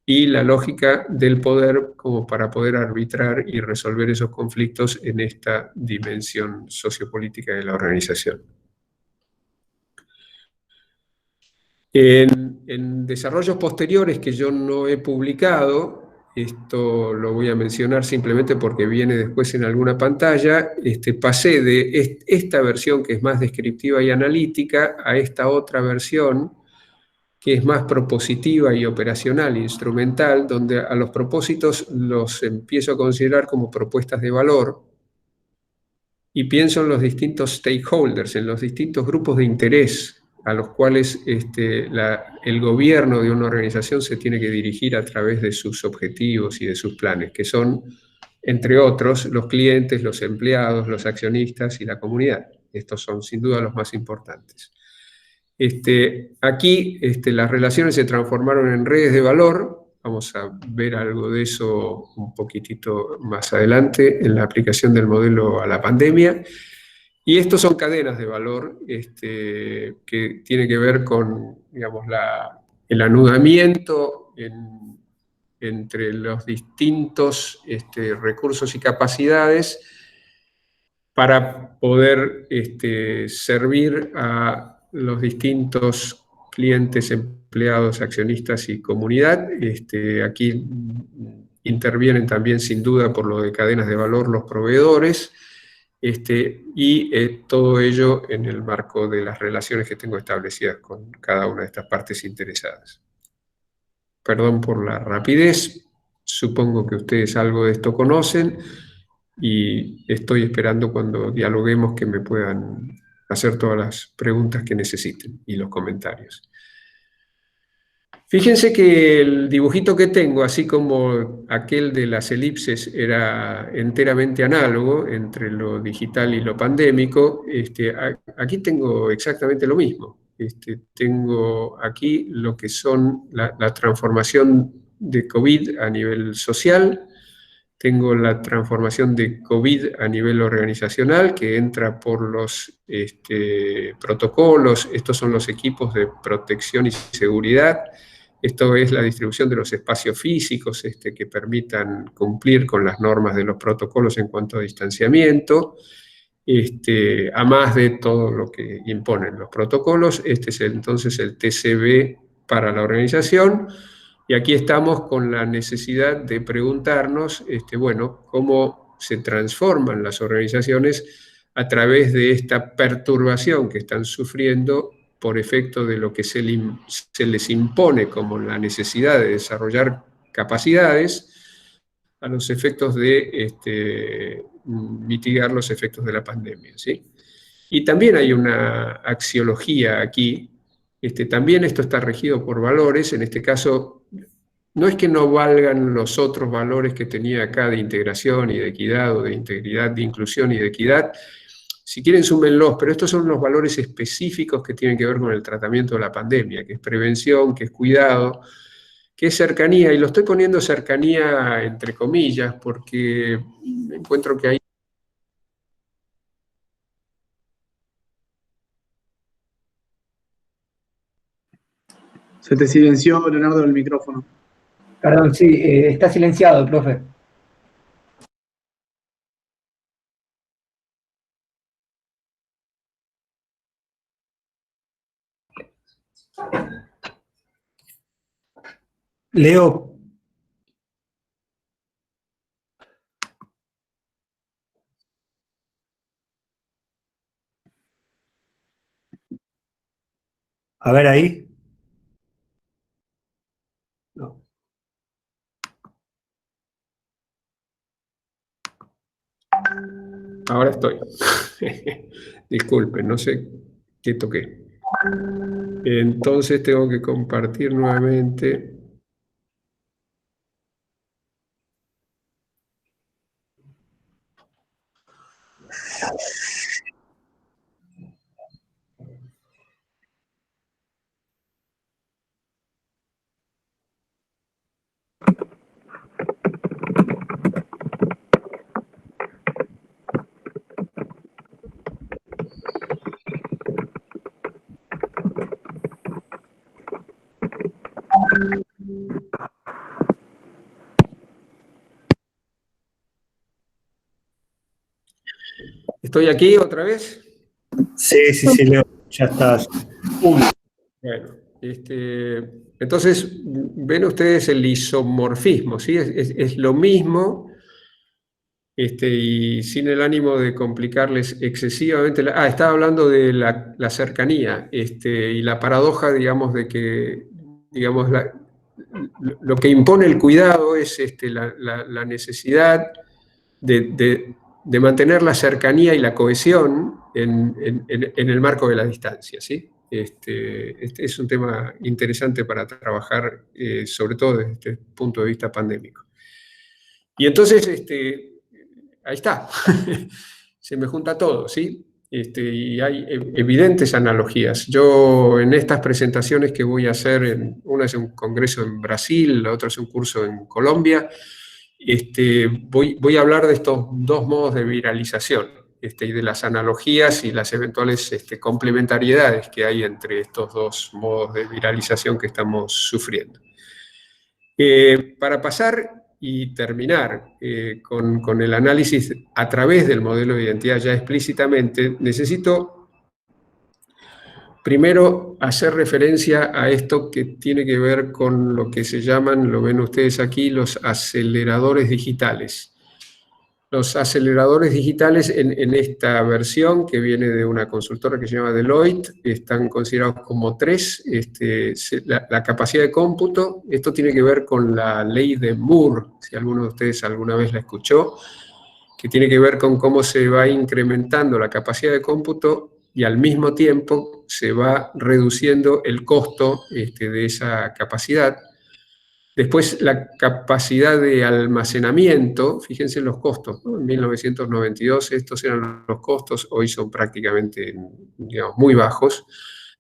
y la lógica del poder como para poder arbitrar y resolver esos conflictos en esta dimensión sociopolítica de la organización. En desarrollos posteriores que yo no he publicado, esto lo voy a mencionar simplemente porque viene después en alguna pantalla, pasé de esta versión que es más descriptiva y analítica a esta otra versión que es más propositiva y operacional, instrumental, donde a los propósitos los empiezo a considerar como propuestas de valor y pienso en los distintos stakeholders, en los distintos grupos de interés a los cuales el gobierno de una organización se tiene que dirigir a través de sus objetivos y de sus planes, que son, entre otros, los clientes, los empleados, los accionistas y la comunidad. Estos son sin duda los más importantes. Aquí las relaciones se transformaron en redes de valor vamos a ver algo de eso un poquitito más adelante en la aplicación del modelo a la pandemia. Y estos son cadenas de valor que tienen que ver con, digamos, el anudamiento entre los distintos recursos y capacidades para poder servir a los distintos clientes, empleados, accionistas y comunidad. Aquí intervienen también, sin duda, por lo de cadenas de valor, los proveedores, y todo ello en el marco de las relaciones que tengo establecidas con cada una de estas partes interesadas. Perdón por la rapidez, supongo que ustedes algo de esto conocen, y estoy esperando cuando dialoguemos que me puedan hacer todas las preguntas que necesiten y los comentarios. Fíjense que el dibujito que tengo, así como aquel de las elipses era enteramente análogo entre lo digital y lo pandémico, aquí tengo exactamente lo mismo. Tengo aquí lo que son la transformación de COVID a nivel social, tengo la transformación de COVID a nivel organizacional, que entra por los protocolos. Estos son los equipos de protección y seguridad. Esto es la distribución de los espacios físicos que permitan cumplir con las normas de los protocolos en cuanto a distanciamiento, a más de todo lo que imponen los protocolos. Este es entonces el TCB para la organización. Y aquí estamos con la necesidad de preguntarnos, bueno, cómo se transforman las organizaciones a través de esta perturbación que están sufriendo por efecto de lo que se les impone como la necesidad de desarrollar capacidades a los efectos de mitigar los efectos de la pandemia, ¿sí? Y también hay una axiología aquí. También esto está regido por valores. En este caso, no es que no valgan los otros valores que tenía acá de integración y de equidad, o de integridad, de inclusión y de equidad. Si quieren, súmenlos, pero estos son los valores específicos que tienen que ver con el tratamiento de la pandemia, que es prevención, que es cuidado, que es cercanía. Y lo estoy poniendo cercanía entre comillas, porque encuentro que hay... Se te silenció, Leonardo, el micrófono. Perdón, sí, está silenciado, profe. Leo. A ver ahí. No. Ahora estoy. Disculpen, no sé qué toqué. Entonces tengo que compartir nuevamente. ¿Estoy aquí otra vez? Sí, Leo, ya estás. Bueno, entonces, ven ustedes el isomorfismo, ¿sí? Es lo mismo, y sin el ánimo de complicarles excesivamente. Estaba hablando de la cercanía, y la paradoja, digamos, de que, digamos, lo que impone el cuidado es la necesidad de mantener la cercanía y la cohesión en el marco de la distancia, ¿sí? Este es un tema interesante para trabajar, sobre todo desde este punto de vista pandémico. Y entonces, ahí está, se me junta todo, ¿sí? y hay evidentes analogías. Yo en estas presentaciones que voy a hacer, una es un congreso en Brasil, la otra es un curso en Colombia, voy a hablar de estos dos modos de viralización, y de las analogías y las eventuales complementariedades que hay entre estos dos modos de viralización que estamos sufriendo. Para pasar y terminar con el análisis a través del modelo de identidad ya explícitamente, necesito primero hacer referencia a esto que tiene que ver con lo que se llaman, lo ven ustedes aquí, los aceleradores digitales. Los aceleradores digitales en esta versión, que viene de una consultora que se llama Deloitte, están considerados como 3. La capacidad de cómputo, esto tiene que ver con la ley de Moore, si alguno de ustedes alguna vez la escuchó, que tiene que ver con cómo se va incrementando la capacidad de cómputo y al mismo tiempo se va reduciendo el costo de esa capacidad. Después, la capacidad de almacenamiento, fíjense en los costos, ¿no? En 1992 estos eran los costos, hoy son prácticamente, digamos, muy bajos.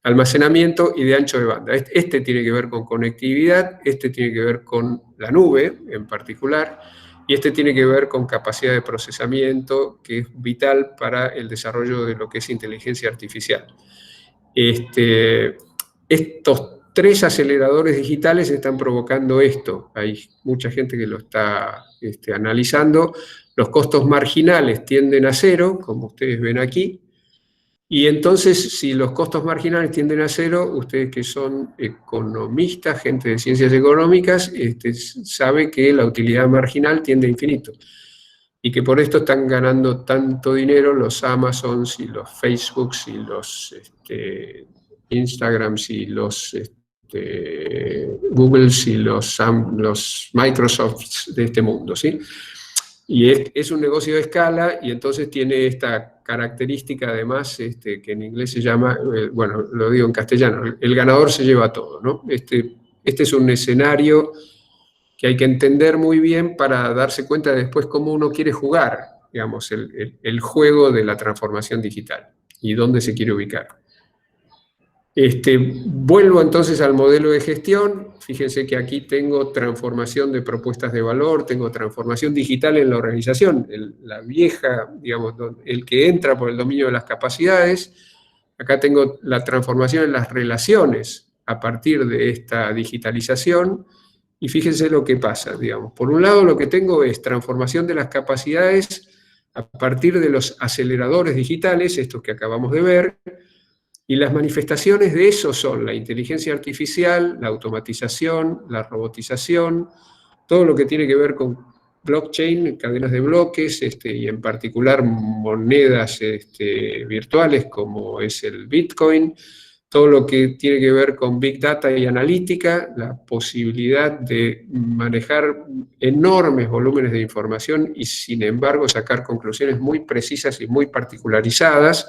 Almacenamiento y de ancho de banda. Este tiene que ver con conectividad, este tiene que ver con la nube en particular, y este tiene que ver con capacidad de procesamiento, que es vital para el desarrollo de lo que es inteligencia artificial. Estos 3 aceleradores digitales están provocando esto. Hay mucha gente que lo está analizando. Los costos marginales tienden a 0, como ustedes ven aquí. Y entonces, si los costos marginales tienden a 0, ustedes que son economistas, gente de ciencias económicas, sabe que la utilidad marginal tiende a infinito. Y que por esto están ganando tanto dinero los Amazons y los Facebooks y los Instagrams y los Googles y los Microsofts de este mundo, ¿sí? Y es un negocio de escala y entonces tiene esta característica además que en inglés se llama, bueno, lo digo en castellano, el ganador se lleva todo, ¿no? Este es un escenario que hay que entender muy bien para darse cuenta de después cómo uno quiere jugar, digamos, el juego de la transformación digital y dónde se quiere ubicar. Vuelvo entonces al modelo de gestión. Fíjense que aquí tengo transformación de propuestas de valor, tengo transformación digital en la organización, la vieja, digamos, el que entra por el dominio de las capacidades. Acá tengo la transformación en las relaciones a partir de esta digitalización. Y fíjense lo que pasa, digamos. Por un lado, lo que tengo es transformación de las capacidades a partir de los aceleradores digitales, estos que acabamos de ver. Y las manifestaciones de eso son la inteligencia artificial, la automatización, la robotización, todo lo que tiene que ver con blockchain, cadenas de bloques, y en particular monedas virtuales como es el Bitcoin, todo lo que tiene que ver con Big Data y analítica, la posibilidad de manejar enormes volúmenes de información y sin embargo sacar conclusiones muy precisas y muy particularizadas,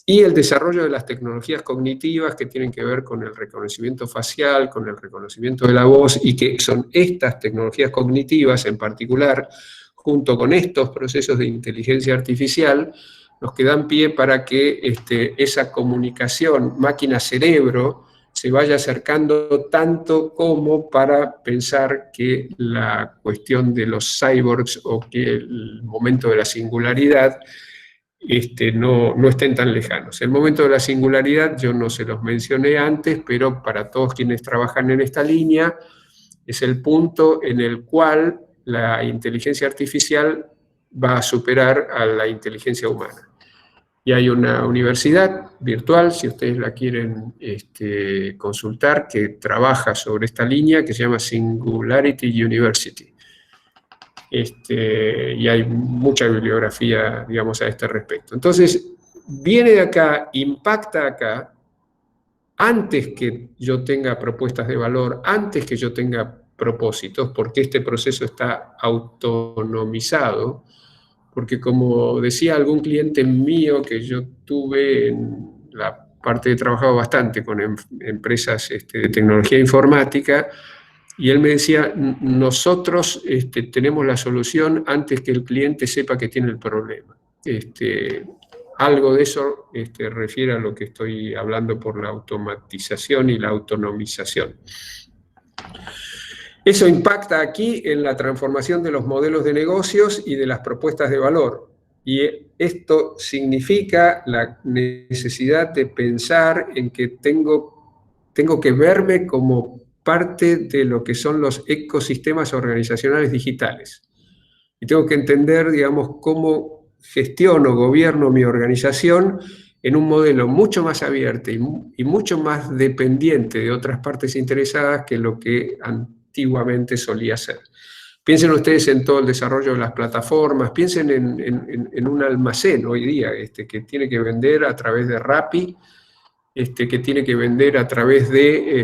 y el desarrollo de las tecnologías cognitivas que tienen que ver con el reconocimiento facial, con el reconocimiento de la voz, y que son estas tecnologías cognitivas en particular, junto con estos procesos de inteligencia artificial, los que dan pie para que esa comunicación máquina-cerebro se vaya acercando tanto como para pensar que la cuestión de los cyborgs o que el momento de la singularidad no estén tan lejanos. El momento de la singularidad yo no se los mencioné antes, pero para todos quienes trabajan en esta línea es el punto en el cual la inteligencia artificial va a superar a la inteligencia humana. Y hay una universidad virtual, si ustedes la quieren consultar, que trabaja sobre esta línea, que se llama Singularity University. Y hay mucha bibliografía, digamos, a este respecto. Entonces, viene de acá, impacta acá, antes que yo tenga propuestas de valor, antes que yo tenga propósitos, porque este proceso está autonomizado, porque como decía algún cliente mío que yo tuve en la parte, he trabajado bastante con empresas de tecnología informática, y él me decía, nosotros tenemos la solución antes que el cliente sepa que tiene el problema. algo de eso refiere a lo que estoy hablando por la automatización y la autonomización. Eso impacta aquí en la transformación de los modelos de negocios y de las propuestas de valor. Y esto significa la necesidad de pensar en que tengo que verme como parte de lo que son los ecosistemas organizacionales digitales. Y tengo que entender, digamos, cómo gestiono, gobierno mi organización en un modelo mucho más abierto y mucho más dependiente de otras partes interesadas que lo que antiguamente solía ser. Piensen ustedes en todo el desarrollo de las plataformas, piensen en un almacén hoy día que tiene que vender a través de Rappi, que tiene que vender a través de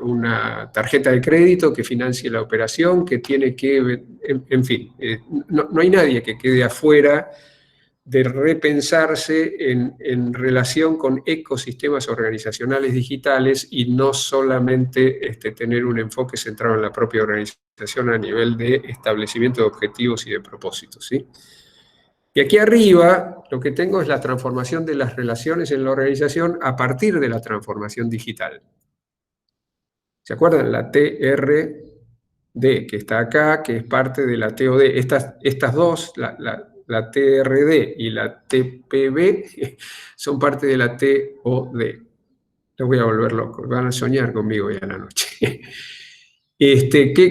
una tarjeta de crédito que financie la operación, que tiene que, en fin, no hay nadie que quede afuera de repensarse en relación con ecosistemas organizacionales digitales y no solamente tener un enfoque centrado en la propia organización a nivel de establecimiento de objetivos y de propósitos, ¿sí? Y aquí arriba lo que tengo es la transformación de las relaciones en la organización a partir de la transformación digital. ¿Se acuerdan? La TRD, que está acá, que es parte de la TOD. Estas dos, la TRD y la TPB, son parte de la TOD. Los voy a volver locos, van a soñar conmigo ya en la noche.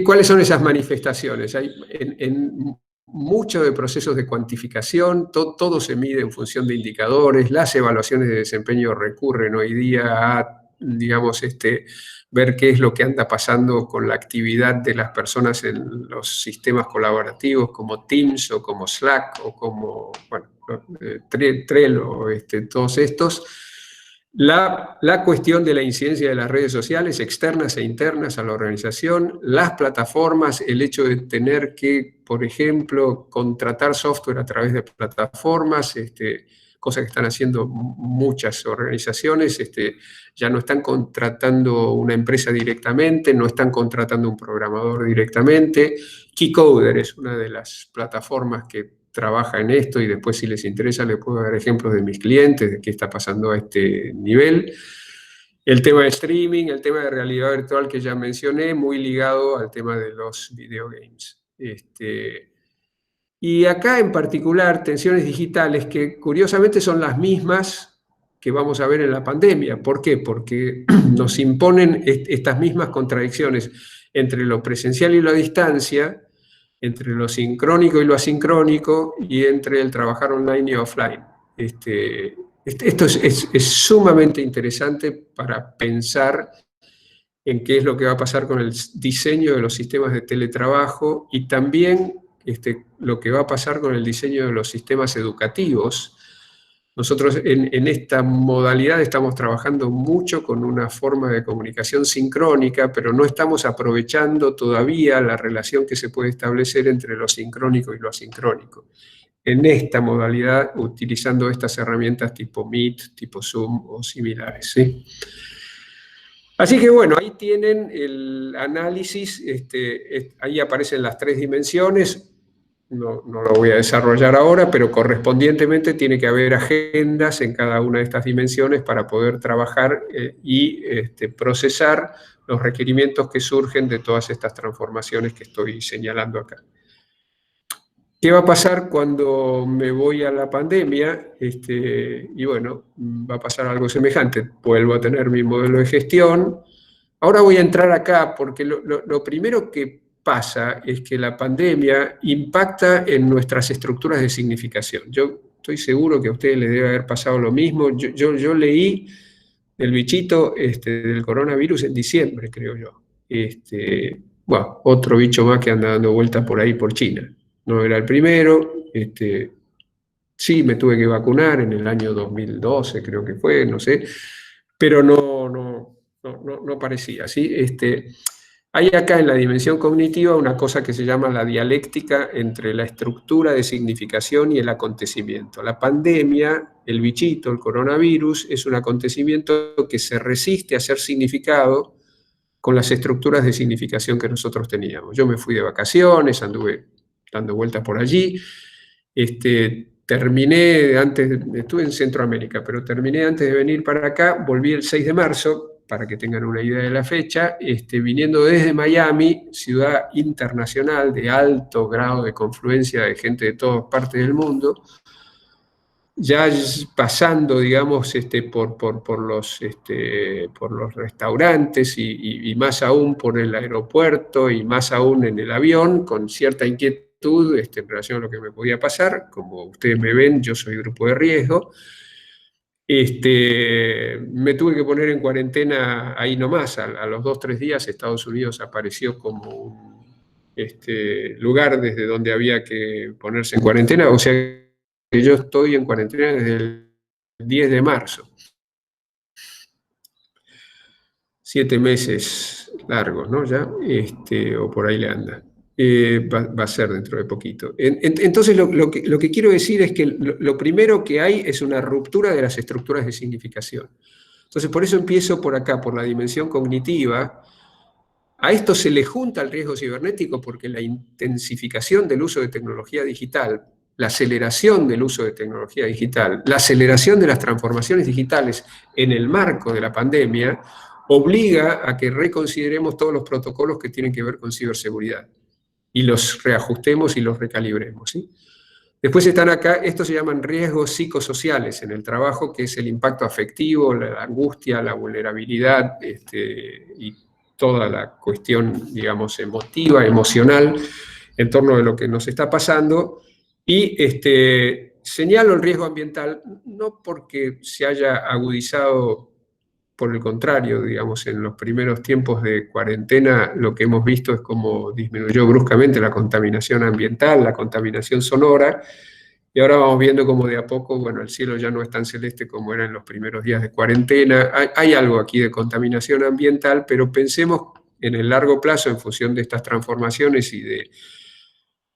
¿Cuáles son esas manifestaciones? Hay en muchos de procesos de cuantificación, todo se mide en función de indicadores, las evaluaciones de desempeño recurren hoy día a, digamos, ver qué es lo que anda pasando con la actividad de las personas en los sistemas colaborativos como Teams o como Slack o como, bueno, Trello, todos estos. La cuestión de la incidencia de las redes sociales externas e internas a la organización, las plataformas, el hecho de tener que, por ejemplo, contratar software a través de plataformas, cosa que están haciendo muchas organizaciones, ya no están contratando una empresa directamente, no están contratando un programador directamente. Keycoder es una de las plataformas que trabaja en esto y después, si les interesa, les puedo dar ejemplos de mis clientes, de qué está pasando a este nivel. El tema de streaming, el tema de realidad virtual que ya mencioné, muy ligado al tema de los videogames. Y acá en particular, tensiones digitales que curiosamente son las mismas que vamos a ver en la pandemia. ¿Por qué? Porque nos imponen estas mismas contradicciones entre lo presencial y la distancia, entre lo sincrónico y lo asincrónico, y entre el trabajar online y offline. Esto es sumamente interesante para pensar en qué es lo que va a pasar con el diseño de los sistemas de teletrabajo y también lo que va a pasar con el diseño de los sistemas educativos. Nosotros en esta modalidad estamos trabajando mucho con una forma de comunicación sincrónica, pero no estamos aprovechando todavía la relación que se puede establecer entre lo sincrónico y lo asincrónico. En esta modalidad, utilizando estas herramientas tipo Meet, tipo Zoom o similares, ¿sí? Así que bueno, ahí tienen el análisis, ahí aparecen las tres dimensiones. No lo voy a desarrollar ahora, pero correspondientemente tiene que haber agendas en cada una de estas dimensiones para poder trabajar y procesar los requerimientos que surgen de todas estas transformaciones que estoy señalando acá. ¿Qué va a pasar cuando me voy a la pandemia? Y bueno, va a pasar algo semejante. Vuelvo a tener mi modelo de gestión. Ahora voy a entrar acá porque lo primero que pasa es que la pandemia impacta en nuestras estructuras de significación. Yo estoy seguro que a ustedes les debe haber pasado lo mismo. Yo leí el bichito del coronavirus en diciembre, creo yo. Bueno, otro bicho más que anda dando vueltas por ahí por China. No era el primero. Sí, me tuve que vacunar en el año 2012, creo que fue, no sé, pero no parecía, ¿sí? Hay acá en la dimensión cognitiva una cosa que se llama la dialéctica entre la estructura de significación y el acontecimiento. La pandemia, el bichito, el coronavirus, es un acontecimiento que se resiste a ser significado con las estructuras de significación que nosotros teníamos. Yo me fui de vacaciones, anduve dando vueltas por allí, estuve en Centroamérica, pero terminé antes de venir para acá, volví el 6 de marzo, para que tengan una idea de la fecha, viniendo desde Miami, ciudad internacional de alto grado de confluencia de gente de todas partes del mundo, ya pasando, digamos, por los restaurantes y más aún por el aeropuerto y más aún en el avión, con cierta inquietud en relación a lo que me podía pasar. Como ustedes me ven, yo soy grupo de riesgo. Me tuve que poner en cuarentena ahí nomás. A los 2-3 días Estados Unidos apareció como un lugar desde donde había que ponerse en cuarentena. O sea que yo estoy en cuarentena desde el 10 de marzo. 7 meses largos, ¿no? Ya, o por ahí le anda. Va a ser dentro de poquito. Entonces, lo que quiero decir es que lo primero que hay es una ruptura de las estructuras de significación. Entonces, por eso empiezo por acá, por la dimensión cognitiva. A esto se le junta el riesgo cibernético porque la intensificación del uso de tecnología digital, la aceleración del uso de tecnología digital, la aceleración de las transformaciones digitales en el marco de la pandemia, obliga a que reconsideremos todos los protocolos que tienen que ver con ciberseguridad y los reajustemos y los recalibremos, ¿sí? Después están acá, estos se llaman riesgos psicosociales en el trabajo, que es el impacto afectivo, la angustia, la vulnerabilidad y toda la cuestión, digamos, emotiva, emocional, en torno de lo que nos está pasando. Y señalo el riesgo ambiental, no porque se haya agudizado, por el contrario, digamos, en los primeros tiempos de cuarentena lo que hemos visto es cómo disminuyó bruscamente la contaminación ambiental, la contaminación sonora, y ahora vamos viendo cómo de a poco, bueno, el cielo ya no es tan celeste como era en los primeros días de cuarentena. Hay algo aquí de contaminación ambiental, pero pensemos en el largo plazo en función de estas transformaciones y de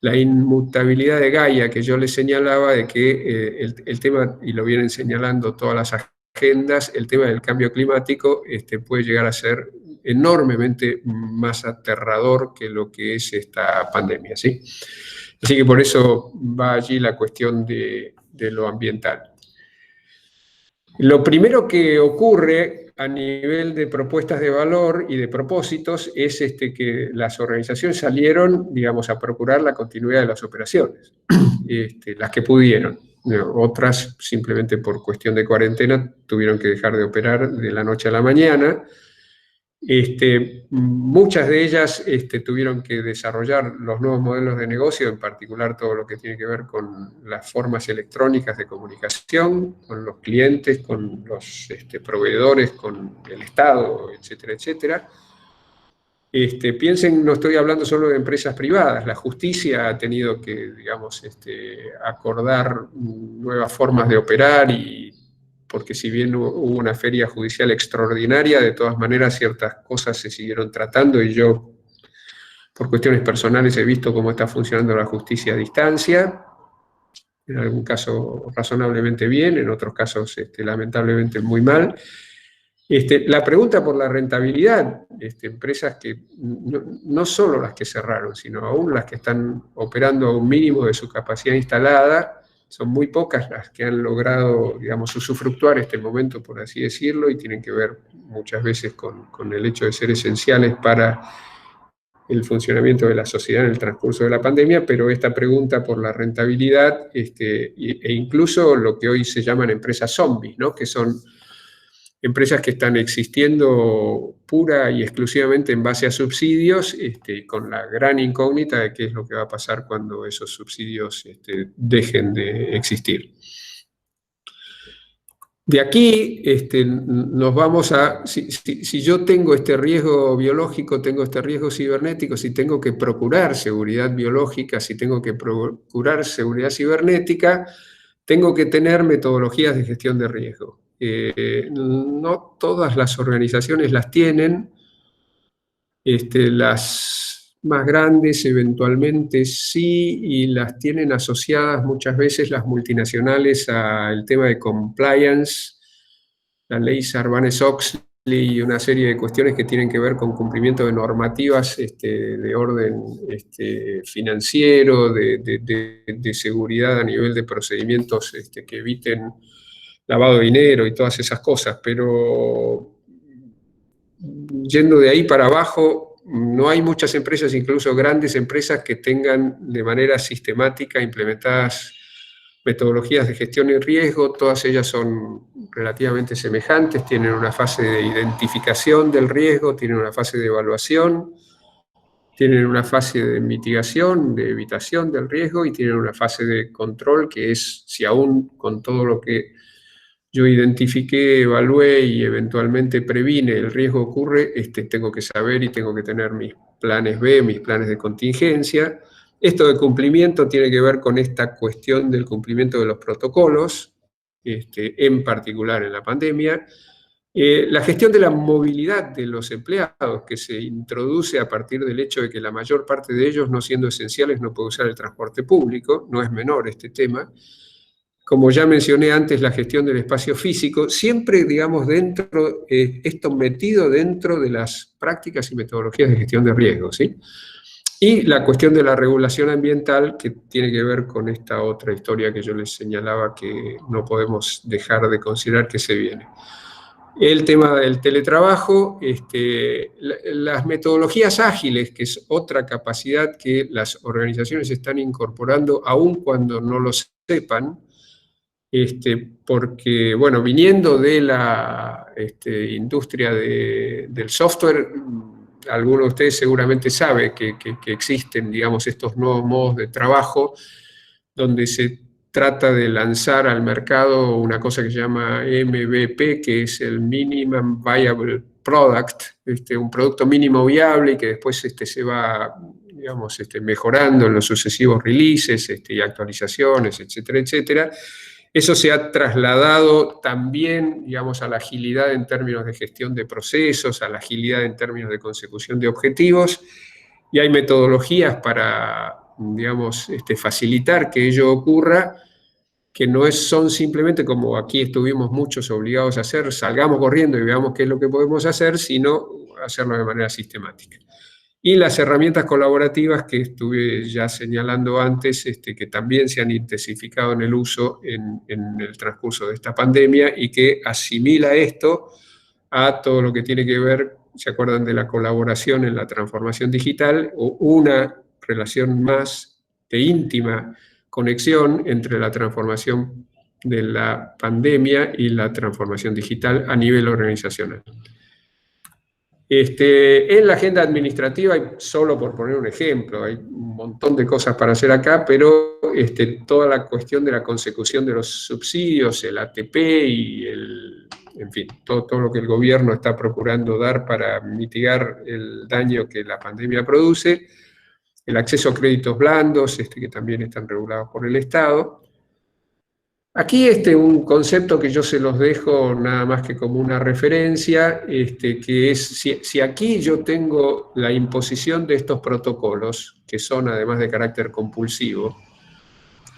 la inmutabilidad de Gaia que yo les señalaba, de que el tema, y lo vienen señalando todas las agendas, el tema del cambio climático puede llegar a ser enormemente más aterrador que lo que es esta pandemia, ¿sí? Así que por eso va allí la cuestión de lo ambiental. Lo primero que ocurre a nivel de propuestas de valor y de propósitos es que las organizaciones salieron, digamos, a procurar la continuidad de las operaciones, las que pudieron. Otras, simplemente por cuestión de cuarentena, tuvieron que dejar de operar de la noche a la mañana. Muchas de ellas tuvieron que desarrollar los nuevos modelos de negocio, en particular todo lo que tiene que ver con las formas electrónicas de comunicación, con los clientes, con los proveedores, con el Estado, etcétera, etcétera. Piensen, no estoy hablando solo de empresas privadas, la justicia ha tenido que, digamos, acordar nuevas formas de operar, y porque si bien hubo una feria judicial extraordinaria, de todas maneras ciertas cosas se siguieron tratando, y yo, por cuestiones personales, he visto cómo está funcionando la justicia a distancia, en algún caso razonablemente bien, en otros casos lamentablemente muy mal. La pregunta por la rentabilidad, empresas que no solo las que cerraron, sino aún las que están operando a un mínimo de su capacidad instalada, son muy pocas las que han logrado, digamos, usufructuar este momento, por así decirlo, y tienen que ver muchas veces con el hecho de ser esenciales para el funcionamiento de la sociedad en el transcurso de la pandemia, pero esta pregunta por la rentabilidad e incluso lo que hoy se llaman empresas zombies, ¿no? Que son empresas que están existiendo pura y exclusivamente en base a subsidios, con la gran incógnita de qué es lo que va a pasar cuando esos subsidios dejen de existir. De aquí nos vamos a, si yo tengo este riesgo biológico, tengo este riesgo cibernético, si tengo que procurar seguridad biológica, si tengo que procurar seguridad cibernética, tengo que tener metodologías de gestión de riesgo. No todas las organizaciones las tienen, las más grandes eventualmente sí, y las tienen asociadas muchas veces las multinacionales al tema de compliance, la ley Sarbanes-Oxley y una serie de cuestiones que tienen que ver con cumplimiento de normativas de orden financiero, de seguridad a nivel de procedimientos que eviten lavado de dinero y todas esas cosas, pero yendo de ahí para abajo, no hay muchas empresas, incluso grandes empresas, que tengan de manera sistemática implementadas metodologías de gestión y riesgo. Todas ellas son relativamente semejantes, tienen una fase de identificación del riesgo, tienen una fase de evaluación, tienen una fase de mitigación, de evitación del riesgo, y tienen una fase de control, que es si aún con todo lo que yo identifiqué, evalué y eventualmente previne, el riesgo ocurre, tengo que saber y tengo que tener mis planes B, mis planes de contingencia. Esto de cumplimiento tiene que ver con esta cuestión del cumplimiento de los protocolos, en particular en la pandemia. La gestión de la movilidad de los empleados, que se introduce a partir del hecho de que la mayor parte de ellos, no siendo esenciales, no puede usar el transporte público, no es menor este tema. Como ya mencioné antes, la gestión del espacio físico, siempre, digamos, esto metido dentro de las prácticas y metodologías de gestión de riesgos, ¿sí? Y la cuestión de la regulación ambiental, que tiene que ver con esta otra historia que yo les señalaba, que no podemos dejar de considerar que se viene. El tema del teletrabajo, las metodologías ágiles, que es otra capacidad que las organizaciones están incorporando, aun cuando no lo sepan, porque, bueno, viniendo de la industria del software, alguno de ustedes seguramente sabe que existen, digamos, estos nuevos modos de trabajo, donde se trata de lanzar al mercado una cosa que se llama MVP, que es el Minimum Viable Product, un producto mínimo viable, y que después se va, digamos, mejorando en los sucesivos releases y actualizaciones, etcétera, etcétera. Eso se ha trasladado también, digamos, a la agilidad en términos de gestión de procesos, a la agilidad en términos de consecución de objetivos, y hay metodologías para, digamos, facilitar que ello ocurra, que no son simplemente, como aquí estuvimos muchos obligados a hacer, salgamos corriendo y veamos qué es lo que podemos hacer, sino hacerlo de manera sistemática. Y las herramientas colaborativas que estuve ya señalando antes, que también se han intensificado en el uso en el transcurso de esta pandemia, y que asimila esto a todo lo que tiene que ver, ¿se acuerdan de la colaboración en la transformación digital? O una relación más de íntima conexión entre la transformación de la pandemia y la transformación digital a nivel organizacional. En la agenda administrativa, solo por poner un ejemplo, hay un montón de cosas para hacer acá, pero toda la cuestión de la consecución de los subsidios, el ATP y en fin, todo lo que el gobierno está procurando dar para mitigar el daño que la pandemia produce, el acceso a créditos blandos, que también están regulados por el Estado. Aquí un concepto que yo se los dejo nada más que como una referencia, que es, si aquí yo tengo la imposición de estos protocolos, que son además de carácter compulsivo,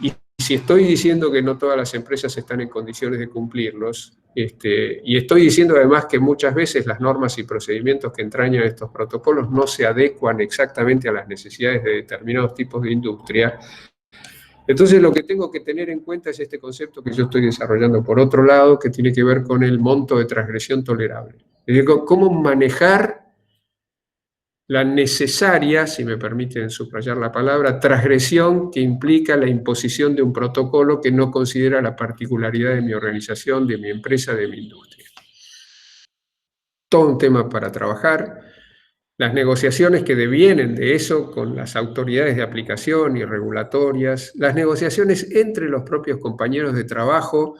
y si estoy diciendo que no todas las empresas están en condiciones de cumplirlos, y estoy diciendo además que muchas veces las normas y procedimientos que entrañan estos protocolos no se adecuan exactamente a las necesidades de determinados tipos de industria, entonces lo que tengo que tener en cuenta es este concepto que yo estoy desarrollando por otro lado, que tiene que ver con el monto de transgresión tolerable. Es decir, cómo manejar la necesaria, si me permiten subrayar la palabra, transgresión que implica la imposición de un protocolo que no considera la particularidad de mi organización, de mi empresa, de mi industria. Todo un tema para trabajar. Las negociaciones que devienen de eso con las autoridades de aplicación y regulatorias, las negociaciones entre los propios compañeros de trabajo,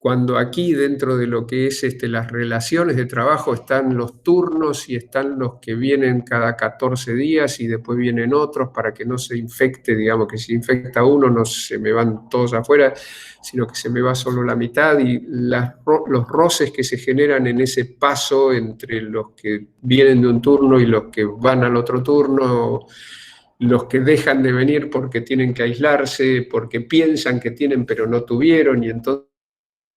cuando aquí dentro de lo que es las relaciones de trabajo están los turnos y están los que vienen cada 14 días y después vienen otros para que no se infecte, digamos que si infecta uno no se me van todos afuera, sino que se me va solo la mitad, y los roces que se generan en ese paso entre los que vienen de un turno y los que van al otro turno, los que dejan de venir porque tienen que aislarse, porque piensan que tienen pero no tuvieron, y entonces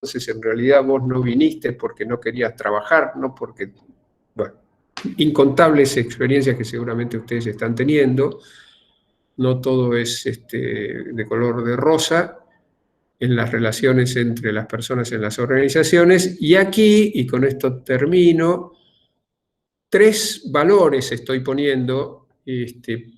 entonces en realidad vos no viniste porque no querías trabajar, no porque, bueno, incontables experiencias que seguramente ustedes están teniendo, no todo es de color de rosa en las relaciones entre las personas en las organizaciones, y aquí, y con esto termino, 3 valores estoy poniendo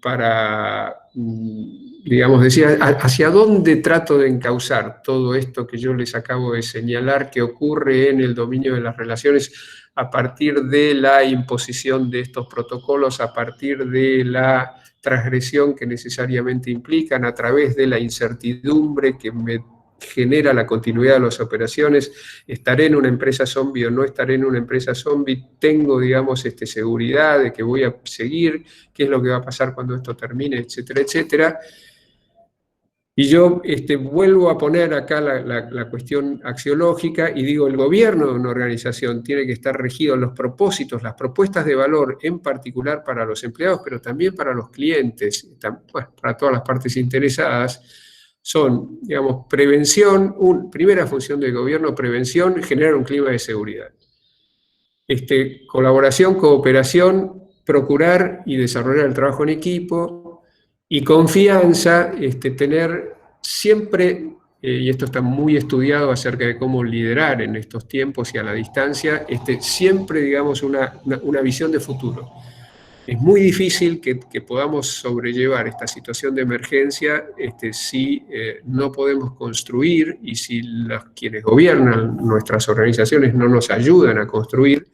para, digamos, decir, hacia dónde trato de encauzar todo esto que yo les acabo de señalar que ocurre en el dominio de las relaciones a partir de la imposición de estos protocolos, a partir de la transgresión que necesariamente implican, a través de la incertidumbre que me genera la continuidad de las operaciones. ¿Estaré en una empresa zombie o no estaré en una empresa zombie? Tengo, digamos, seguridad de que voy a seguir, qué es lo que va a pasar cuando esto termine, etcétera, etcétera. Y yo vuelvo a poner acá la cuestión axiológica y digo, el gobierno de una organización tiene que estar regido en los propósitos, las propuestas de valor, en particular para los empleados, pero también para los clientes, bueno, para todas las partes interesadas. Son, digamos, prevención, primera función del gobierno, prevención, generar un clima de seguridad. Colaboración, cooperación, procurar y desarrollar el trabajo en equipo, y confianza, tener siempre, y esto está muy estudiado acerca de cómo liderar en estos tiempos y a la distancia, siempre, digamos, una visión de futuro. Es muy difícil que podamos sobrellevar esta situación de emergencia si no podemos construir y si quienes gobiernan nuestras organizaciones no nos ayudan a construir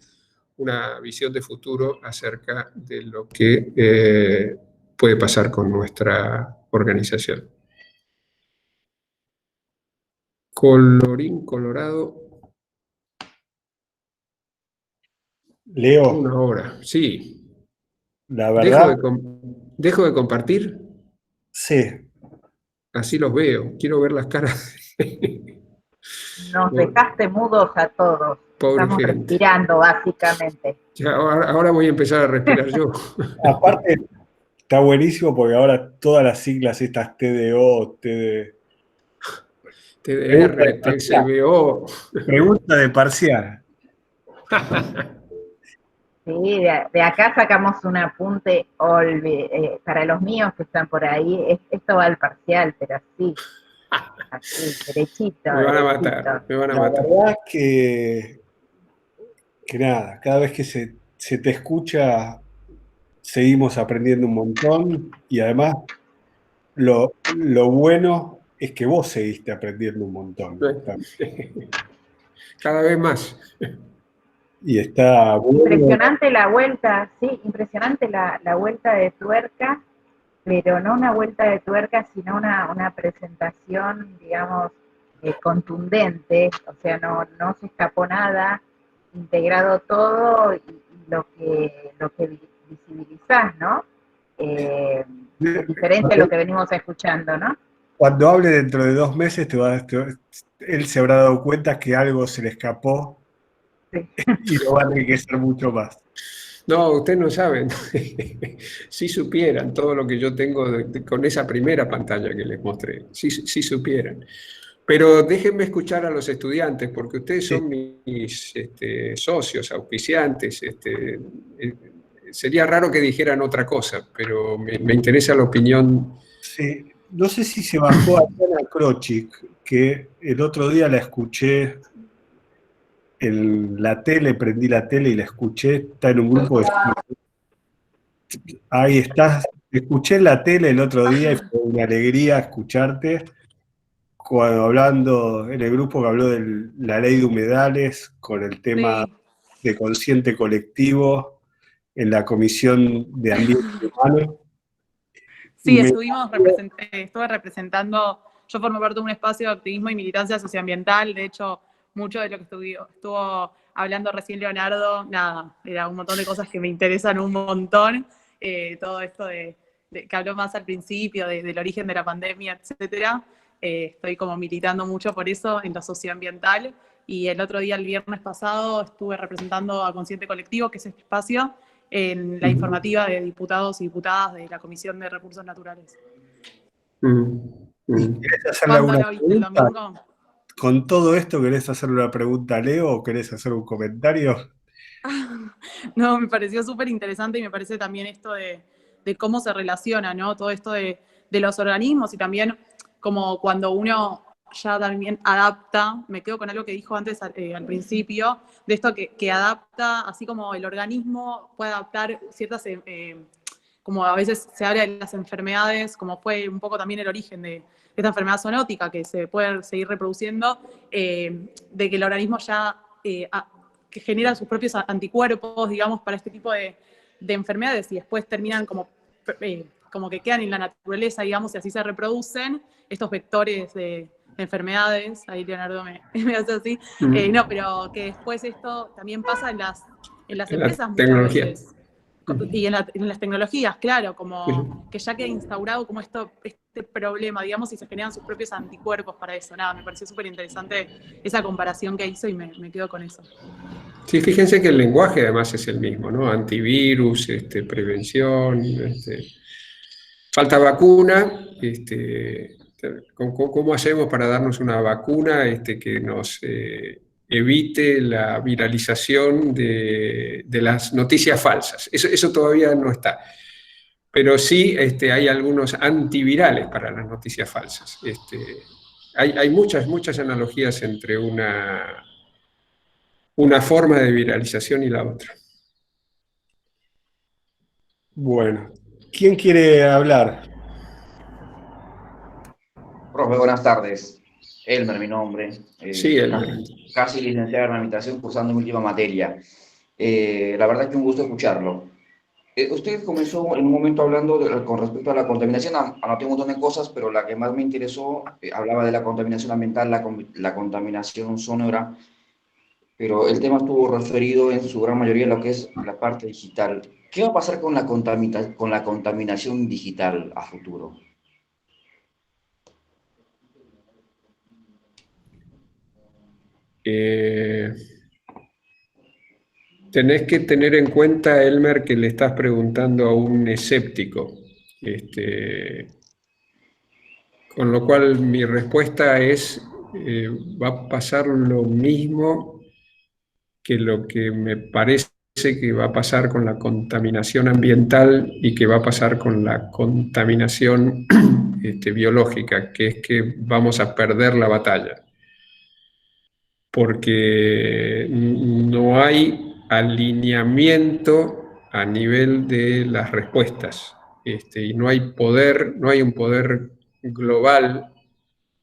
una visión de futuro acerca de lo que puede pasar con nuestra organización. Colorín colorado. Leo. 1 hora, sí. La verdad. ¿Dejo de compartir? Sí. Así los veo. Quiero ver las caras. Nos dejaste mudos a todos. Pobre Estamos gente. respirando, básicamente. Ya, ahora voy a empezar a respirar yo. Aparte, está buenísimo porque ahora todas las siglas, estas TDO, TDR, TCBO. Pregunta de parcial. Sí, de acá sacamos un apunte para los míos que están por ahí. Esto va al parcial, pero así, derechito. Me van a matar. La verdad que nada, cada vez que se te escucha, seguimos aprendiendo un montón, y además lo bueno es que vos seguiste aprendiendo un montón. Cada vez más. Y está bueno. Impresionante la vuelta, sí, impresionante la vuelta de tuerca, pero no una vuelta de tuerca, sino una presentación, digamos, contundente, o sea, no se escapó nada, integrado todo y lo que visibilizás, ¿no? Es diferente a lo que venimos escuchando, ¿no? Cuando hable dentro de 2 meses, él se habrá dado cuenta que algo se le escapó. Sí. Y lo va a enriquecer mucho más. No, ustedes no saben. Si supieran todo lo que yo tengo con esa primera pantalla que les mostré, si supieran. Pero déjenme escuchar a los estudiantes, porque ustedes son mis socios, auspiciantes. Sería raro que dijeran otra cosa, pero me interesa la opinión. Sí, no sé si se bajó a Diana Krochik, que el otro día la escuché en la tele, prendí la tele y la escuché, está en un grupo de... Ahí estás, escuché en la tele el otro día y fue una alegría escucharte cuando hablando en el grupo que habló de la ley de humedales con el tema de consciente colectivo en la Comisión de Ambiente Humano. Sí, estuve representando, yo formo parte de un espacio de activismo y militancia socioambiental, de hecho, mucho de lo que estuvo hablando recién Leonardo, nada, era un montón de cosas que me interesan un montón, todo esto que habló más al principio, del origen de la pandemia, etcétera, estoy como militando mucho por eso en lo socioambiental, y el otro día, el viernes pasado, estuve representando a Consciente Colectivo, que es este espacio, en la informativa de diputados y diputadas de la Comisión de Recursos Naturales. ¿Quieres hacerle alguna pregunta? con todo esto, ¿querés hacer una pregunta a Leo o querés hacer un comentario? No, me pareció súper interesante y me parece también esto de cómo se relaciona, ¿no? Todo esto de los organismos y también como cuando uno ya también adapta, me quedo con algo que dijo antes al principio, de esto que adapta, así como el organismo puede adaptar ciertas, como a veces se habla de las enfermedades, como fue un poco también el origen de esta enfermedad zoonótica que se puede seguir reproduciendo, de que el organismo ya que genera sus propios anticuerpos, digamos, para este tipo de enfermedades y después terminan como que quedan en la naturaleza, digamos, y así se reproducen estos vectores de enfermedades. Ahí Leonardo me hace así. No, pero que después esto también pasa en las empresas muchas tecnología. veces. Y en las tecnologías, claro, como que ya queda instaurado como este problema, digamos, y se generan sus propios anticuerpos para eso. Nada, me pareció súper interesante esa comparación que hizo y me quedo con eso. Sí, fíjense que el lenguaje además es el mismo, ¿no? Antivirus, prevención, falta vacuna, ¿cómo hacemos para darnos una vacuna que nos evite la viralización de las noticias falsas? Eso todavía no está. Pero sí hay algunos antivirales para las noticias falsas. Hay muchas analogías entre una forma de viralización y la otra. Bueno, ¿quién quiere hablar? Profe, buenas tardes. Elmer, mi nombre. Sí, Elmer. Casi licenciado en administración, cursando mi última materia. La verdad que un gusto escucharlo. Usted comenzó en un momento hablando con respecto a la contaminación. Anoté un montón de cosas, pero la que más me interesó, hablaba de la contaminación ambiental, la contaminación sonora, pero el tema estuvo referido en su gran mayoría a lo que es la parte digital. ¿Qué va a pasar con la contaminación digital a futuro? Tenés que tener en cuenta, Elmer, que le estás preguntando a un escéptico. Con lo cual mi respuesta es, va a pasar lo mismo que lo que me parece que va a pasar con la contaminación ambiental y que va a pasar con la contaminación biológica, que es que vamos a perder la batalla. Porque no hay alineamiento a nivel de las respuestas, y no hay un poder global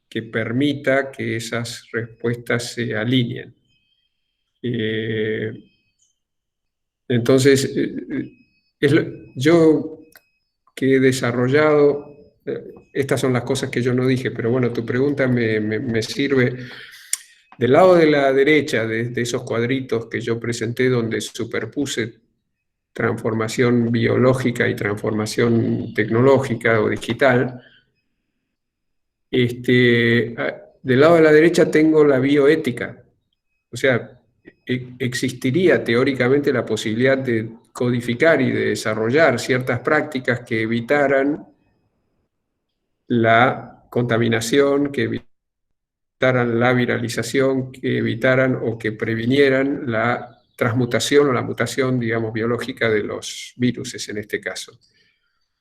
que permita que esas respuestas se alineen. Entonces, yo que he desarrollado, estas son las cosas que yo no dije, pero bueno, tu pregunta me sirve. Del lado de la derecha, de esos cuadritos que yo presenté donde superpuse transformación biológica y transformación tecnológica o digital, del lado de la derecha tengo la bioética. O sea, existiría teóricamente la posibilidad de codificar y de desarrollar ciertas prácticas que evitaran la contaminación, que evitaran la viralización, que evitaran o que previnieran la transmutación o la mutación, digamos, biológica de los virus en este caso.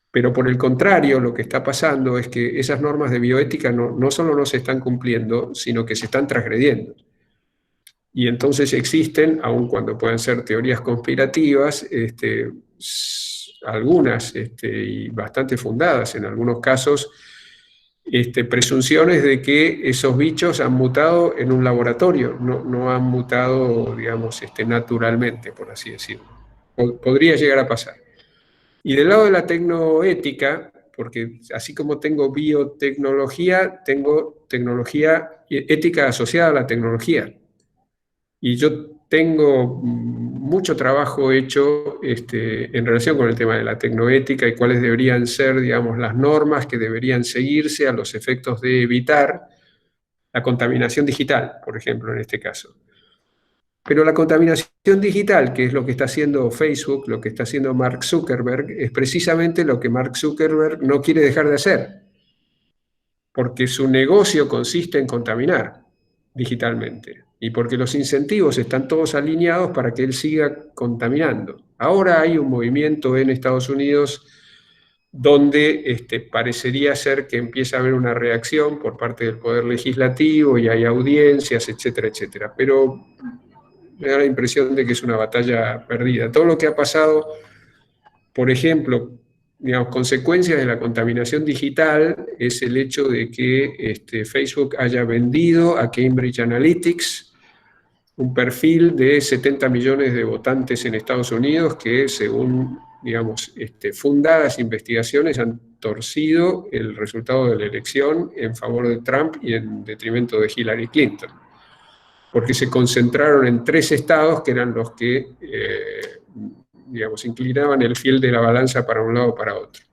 Pero por el contrario, lo que está pasando es que esas normas de bioética no solo no se están cumpliendo, sino que se están transgrediendo. Y entonces existen, aun cuando puedan ser teorías conspirativas, algunas y bastante fundadas en algunos casos, presunciones de que esos bichos han mutado en un laboratorio, no han mutado, digamos, naturalmente, por así decirlo. Podría llegar a pasar. Y del lado de la tecnoética, porque así como tengo biotecnología, tengo tecnología ética asociada a la tecnología. Y yo tengo mucho trabajo hecho en relación con el tema de la tecnoética y cuáles deberían ser, digamos, las normas que deberían seguirse a los efectos de evitar la contaminación digital, por ejemplo, en este caso. Pero la contaminación digital, que es lo que está haciendo Facebook, lo que está haciendo Mark Zuckerberg, es precisamente lo que Mark Zuckerberg no quiere dejar de hacer, porque su negocio consiste en contaminar. digitalmente, y porque los incentivos están todos alineados para que él siga contaminando. Ahora hay un movimiento en Estados Unidos donde parecería ser que empieza a haber una reacción por parte del Poder Legislativo y hay audiencias, etcétera, etcétera. Pero me da la impresión de que es una batalla perdida. Todo lo que ha pasado, por ejemplo, digamos, consecuencias de la contaminación digital es el hecho de que Facebook haya vendido a Cambridge Analytics un perfil de 70 millones de votantes en Estados Unidos que, según, digamos, fundadas investigaciones, han torcido el resultado de la elección en favor de Trump y en detrimento de Hillary Clinton, porque se concentraron en 3 estados que eran los que, digamos, inclinaban el fiel de la balanza para un lado o para otro.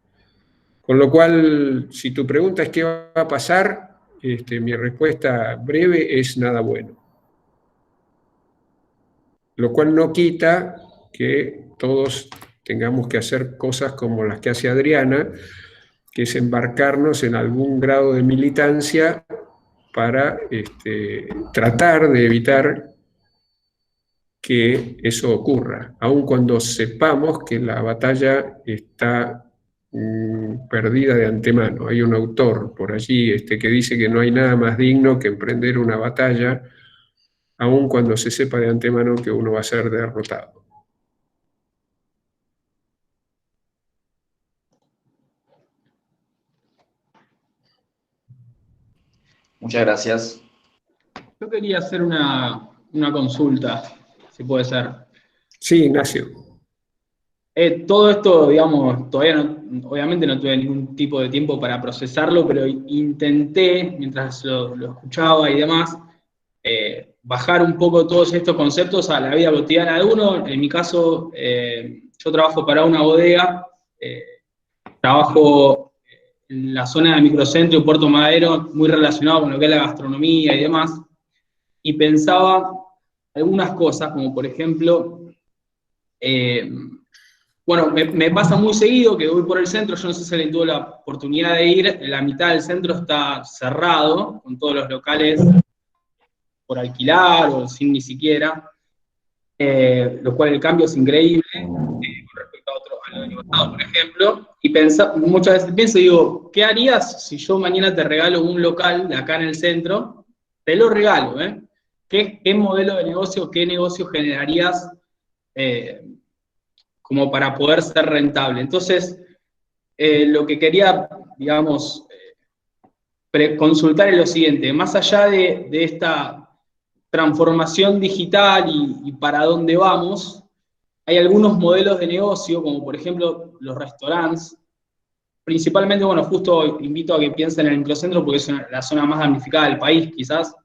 Con lo cual, si tu pregunta es qué va a pasar, mi respuesta breve es nada bueno. Lo cual no quita que todos tengamos que hacer cosas como las que hace Adriana, que es embarcarnos en algún grado de militancia para tratar de evitar que eso ocurra, aun cuando sepamos que la batalla está perdida de antemano. Hay un autor por allí que dice que no hay nada más digno que emprender una batalla aun cuando se sepa de antemano que uno va a ser derrotado. Muchas gracias. Yo quería hacer una consulta, si puede ser. Sí, Ignacio. Todo esto, digamos, todavía no, obviamente no tuve ningún tipo de tiempo para procesarlo, pero intenté, mientras lo escuchaba y demás, bajar un poco todos estos conceptos a la vida cotidiana de uno. En mi caso, yo trabajo para una bodega, trabajo en la zona de microcentro y Puerto Madero, muy relacionado con lo que es la gastronomía y demás, y pensaba algunas cosas, como por ejemplo, bueno, me pasa muy seguido que voy por el centro, yo no sé si alguien tuvo la oportunidad de ir, la mitad del centro está cerrado, con todos los locales por alquilar o sin ni siquiera, lo cual el cambio es increíble con respecto a lo del año pasado, por ejemplo, y muchas veces pienso y digo, ¿qué harías si yo mañana te regalo un local de acá en el centro? Te lo regalo, ¿eh? ¿Qué modelo de negocio, qué negocio generarías como para poder ser rentable? Entonces, lo que quería, digamos, consultar es lo siguiente, más allá de esta transformación digital y para dónde vamos, hay algunos modelos de negocio, como por ejemplo los restaurantes, principalmente, bueno, justo invito a que piensen en el microcentro porque es la zona más damnificada del país, quizás.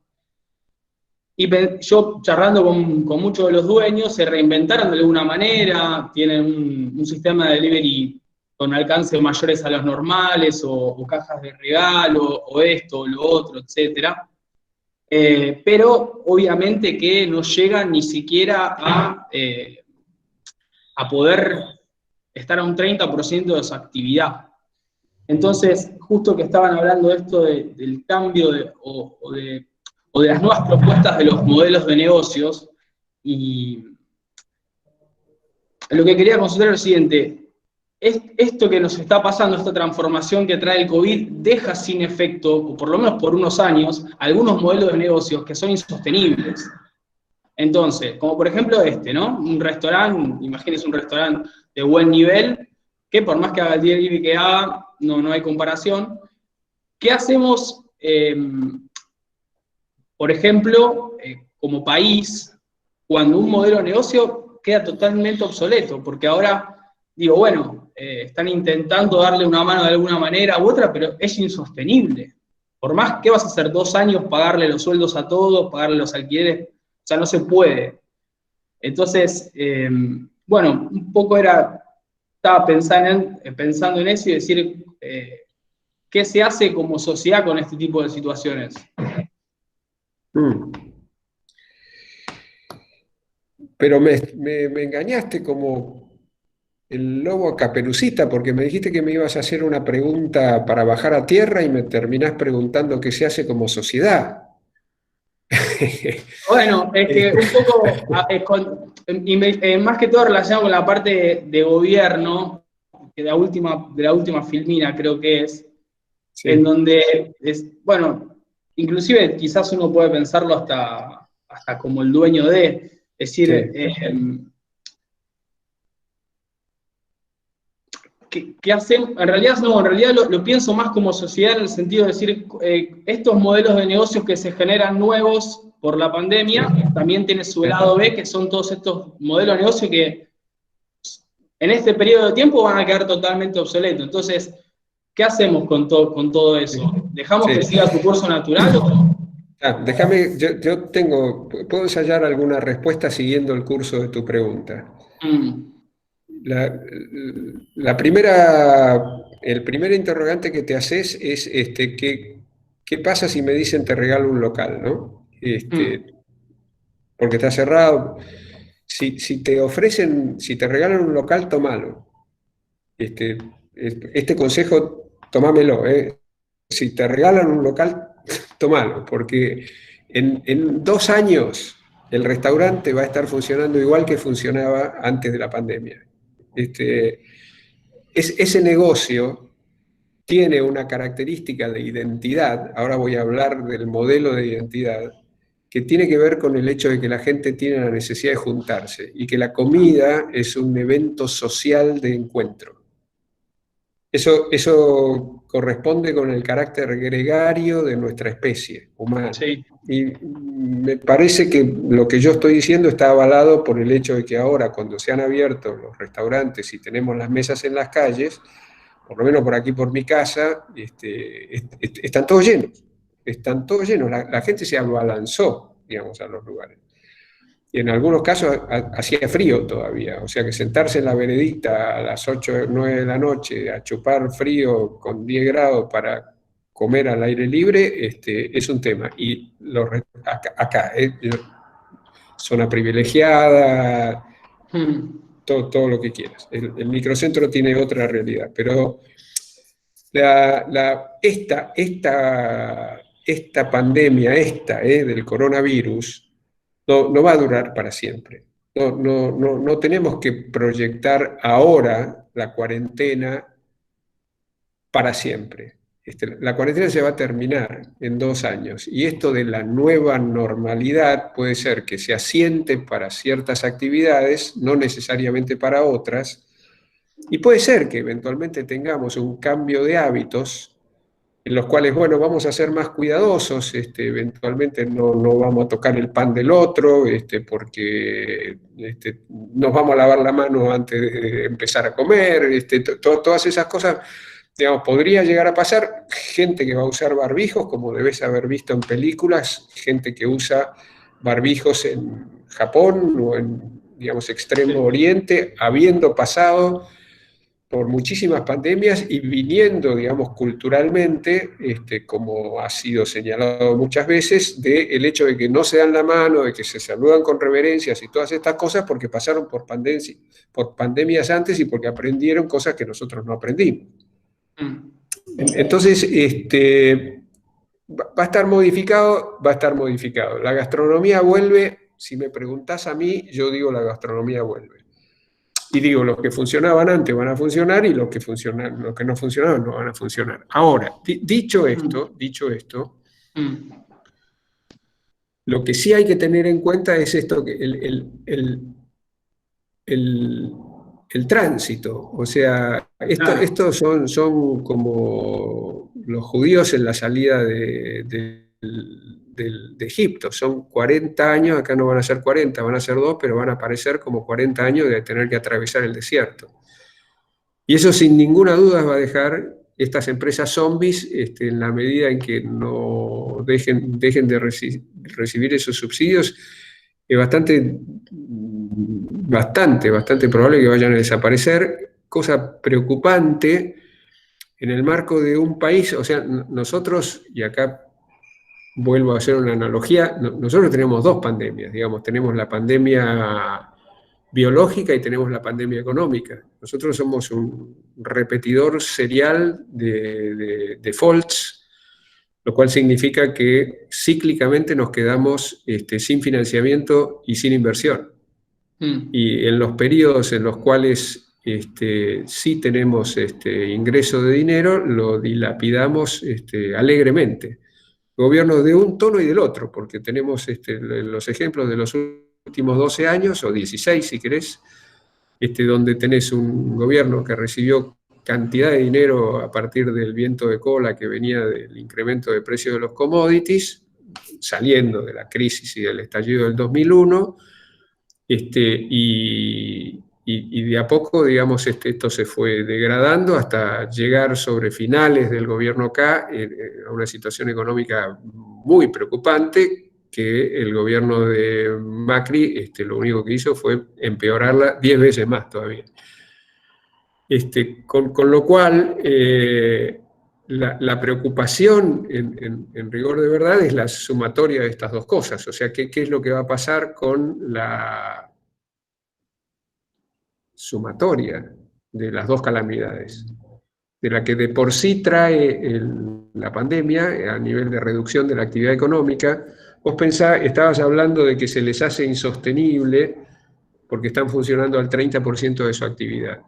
Y yo charlando con muchos de los dueños, se reinventaron de alguna manera, tienen un sistema de delivery con alcances mayores a los normales, o cajas de regalo, o esto, o lo otro, etcétera. Pero obviamente que no llegan ni siquiera a poder estar a un 30% de su actividad. Entonces, justo que estaban hablando de esto del cambio o de las nuevas propuestas de los modelos de negocios, y lo que quería consultar es lo siguiente, esto que nos está pasando, esta transformación que trae el COVID, deja sin efecto, o por lo menos por unos años, algunos modelos de negocios que son insostenibles. Entonces, como por ejemplo ¿no? Un restaurante, imagínense un restaurante de buen nivel, que por más que haga el delivery que haga, no hay comparación. ¿Qué hacemos, por ejemplo, como país, cuando un modelo de negocio queda totalmente obsoleto? Porque ahora, digo, bueno, están intentando darle una mano de alguna manera u otra, pero es insostenible. Por más que vas a hacer 2 años, pagarle los sueldos a todos, pagarle los alquileres, o sea, no se puede. Entonces, bueno, un poco estaba pensando en eso y decir, ¿qué se hace como sociedad con este tipo de situaciones? Pero me engañaste como el lobo a Caperucita, porque me dijiste que me ibas a hacer una pregunta para bajar a tierra y me terminás preguntando qué se hace como sociedad. Bueno, es que un poco, más que todo relacionado con la parte de gobierno, que de la última filmina creo que es, Sí. en donde, bueno, inclusive quizás uno puede pensarlo hasta como el dueño de, es decir, ¿qué hacemos? En realidad no, en realidad lo pienso más como sociedad en el sentido de decir, estos modelos de negocios que se generan nuevos por la pandemia, también tiene su lado B, que son todos estos modelos de negocio que en este periodo de tiempo van a quedar totalmente obsoletos. Entonces, ¿qué hacemos con todo eso? ¿Dejamos que siga su curso natural o...? Déjame, puedo ensayar alguna respuesta siguiendo el curso de tu pregunta. El primer interrogante que te haces es ¿qué pasa si me dicen te regalo un local, ¿no? Porque está cerrado. Si te ofrecen, si te regalan un local, tómalo. Este consejo, tomámelo. Si te regalan un local, tómalo, porque en 2 años el restaurante va a estar funcionando igual que funcionaba antes de la pandemia. Ese negocio tiene una característica de identidad, ahora voy a hablar del modelo de identidad, que tiene que ver con el hecho de que la gente tiene la necesidad de juntarse y que la comida es un evento social de encuentro. Eso corresponde con el carácter gregario de nuestra especie humana. Sí. Y me parece que lo que yo estoy diciendo está avalado por el hecho de que ahora, cuando se han abierto los restaurantes y tenemos las mesas en las calles, por lo menos por aquí, por mi casa, están todos llenos. Están todos llenos. La gente se abalanzó, digamos, a los lugares. Y en algunos casos hacía frío todavía, o sea que sentarse en la veredita a las 8 o 9 de la noche a chupar frío con 10 grados para comer al aire libre es un tema. Y acá, zona privilegiada, todo lo que quieras. El microcentro tiene otra realidad, pero esta pandemia, del coronavirus, no va a durar para siempre. No tenemos que proyectar ahora la cuarentena para siempre. La cuarentena se va a terminar en 2 años y esto de la nueva normalidad puede ser que se asiente para ciertas actividades, no necesariamente para otras, y puede ser que eventualmente tengamos un cambio de hábitos en los cuales, bueno, vamos a ser más cuidadosos, eventualmente no vamos a tocar el pan del otro, porque nos vamos a lavar la mano antes de empezar a comer, todas esas cosas, digamos, podría llegar a pasar. Gente que va a usar barbijos, como debes haber visto en películas, gente que usa barbijos en Japón o en, digamos, Extremo Oriente, habiendo pasado por muchísimas pandemias y viniendo, digamos, culturalmente, como ha sido señalado muchas veces, del hecho de que no se dan la mano, de que se saludan con reverencias y todas estas cosas porque pasaron por pandemias antes y porque aprendieron cosas que nosotros no aprendimos. Entonces, va a estar modificado. La gastronomía vuelve. Si me preguntás a mí, yo digo la gastronomía vuelve. Y digo, los que funcionaban antes van a funcionar y los que no funcionaban no van a funcionar. Ahora, dicho esto, lo que sí hay que tener en cuenta es esto, que el tránsito. O sea, estos son como los judíos en la salida de Egipto. Son 40 años, acá no van a ser 40, van a ser 2, pero van a parecer como 40 años de tener que atravesar el desierto. Y eso sin ninguna duda va a dejar estas empresas zombies, en la medida en que no dejen de recibir esos subsidios, es bastante probable que vayan a desaparecer, cosa preocupante en el marco de un país. O sea, nosotros, y acá vuelvo a hacer una analogía, nosotros tenemos 2 pandemias, digamos, tenemos la pandemia biológica y tenemos la pandemia económica. Nosotros somos un repetidor serial de defaults, lo cual significa que cíclicamente nos quedamos sin financiamiento y sin inversión. Y en los periodos en los cuales sí tenemos ingreso de dinero, lo dilapidamos alegremente. Gobiernos de un tono y del otro, porque tenemos los ejemplos de los últimos 12 años, o 16 si querés, donde tenés un gobierno que recibió cantidad de dinero a partir del viento de cola que venía del incremento de precios de los commodities, saliendo de la crisis y del estallido del 2001, y de a poco, digamos, esto se fue degradando hasta llegar sobre finales del gobierno acá a una situación económica muy preocupante, que el gobierno de Macri lo único que hizo fue empeorarla 10 veces más todavía. Con lo cual, la preocupación, en rigor de verdad, es la sumatoria de estas dos cosas. O sea, ¿qué es lo que va a pasar con la sumatoria de las dos calamidades? De la que de por sí trae la pandemia a nivel de reducción de la actividad económica. Vos estabas hablando de que se les hace insostenible porque están funcionando al 30% de su actividad.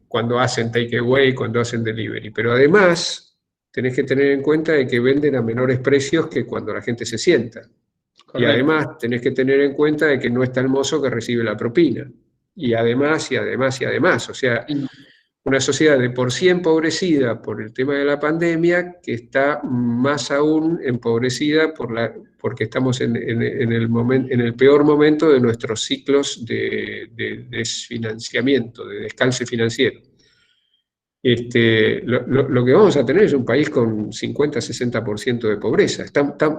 Cuando hacen takeaway, cuando hacen delivery. Pero además, tenés que tener en cuenta de que venden a menores precios que cuando la gente se sienta. Correcto. Y además, tenés que tener en cuenta de que no está el mozo que recibe la propina. Y además, o sea, una sociedad de por sí empobrecida por el tema de la pandemia, que está más aún empobrecida porque estamos en el peor momento de nuestros ciclos de desfinanciamiento, de descalce financiero. Lo que vamos a tener es un país con 50-60% de pobreza.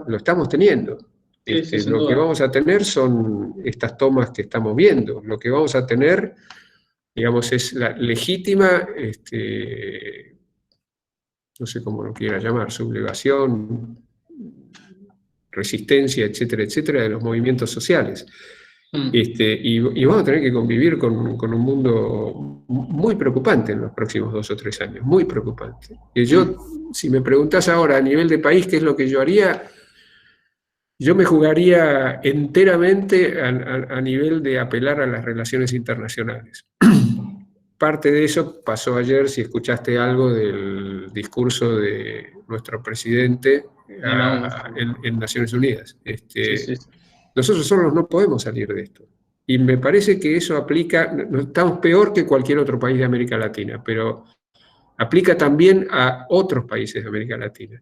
Lo estamos teniendo. Lo que vamos a tener son estas tomas que estamos viendo. Lo que vamos a tener, digamos, es la legítima, no sé cómo lo quiera llamar, sublevación, resistencia, etcétera, etcétera, de los movimientos sociales. Y vamos a tener que convivir con un mundo muy preocupante en los próximos 2 o 3 años, muy preocupante. Si me preguntás ahora a nivel de país qué es lo que yo haría, yo me jugaría enteramente a nivel de apelar a las relaciones internacionales. Parte de eso pasó ayer, si escuchaste algo del discurso de nuestro presidente en Naciones Unidas. Nosotros solos no podemos salir de esto. Y me parece que eso aplica, estamos peor que cualquier otro país de América Latina, pero aplica también a otros países de América Latina.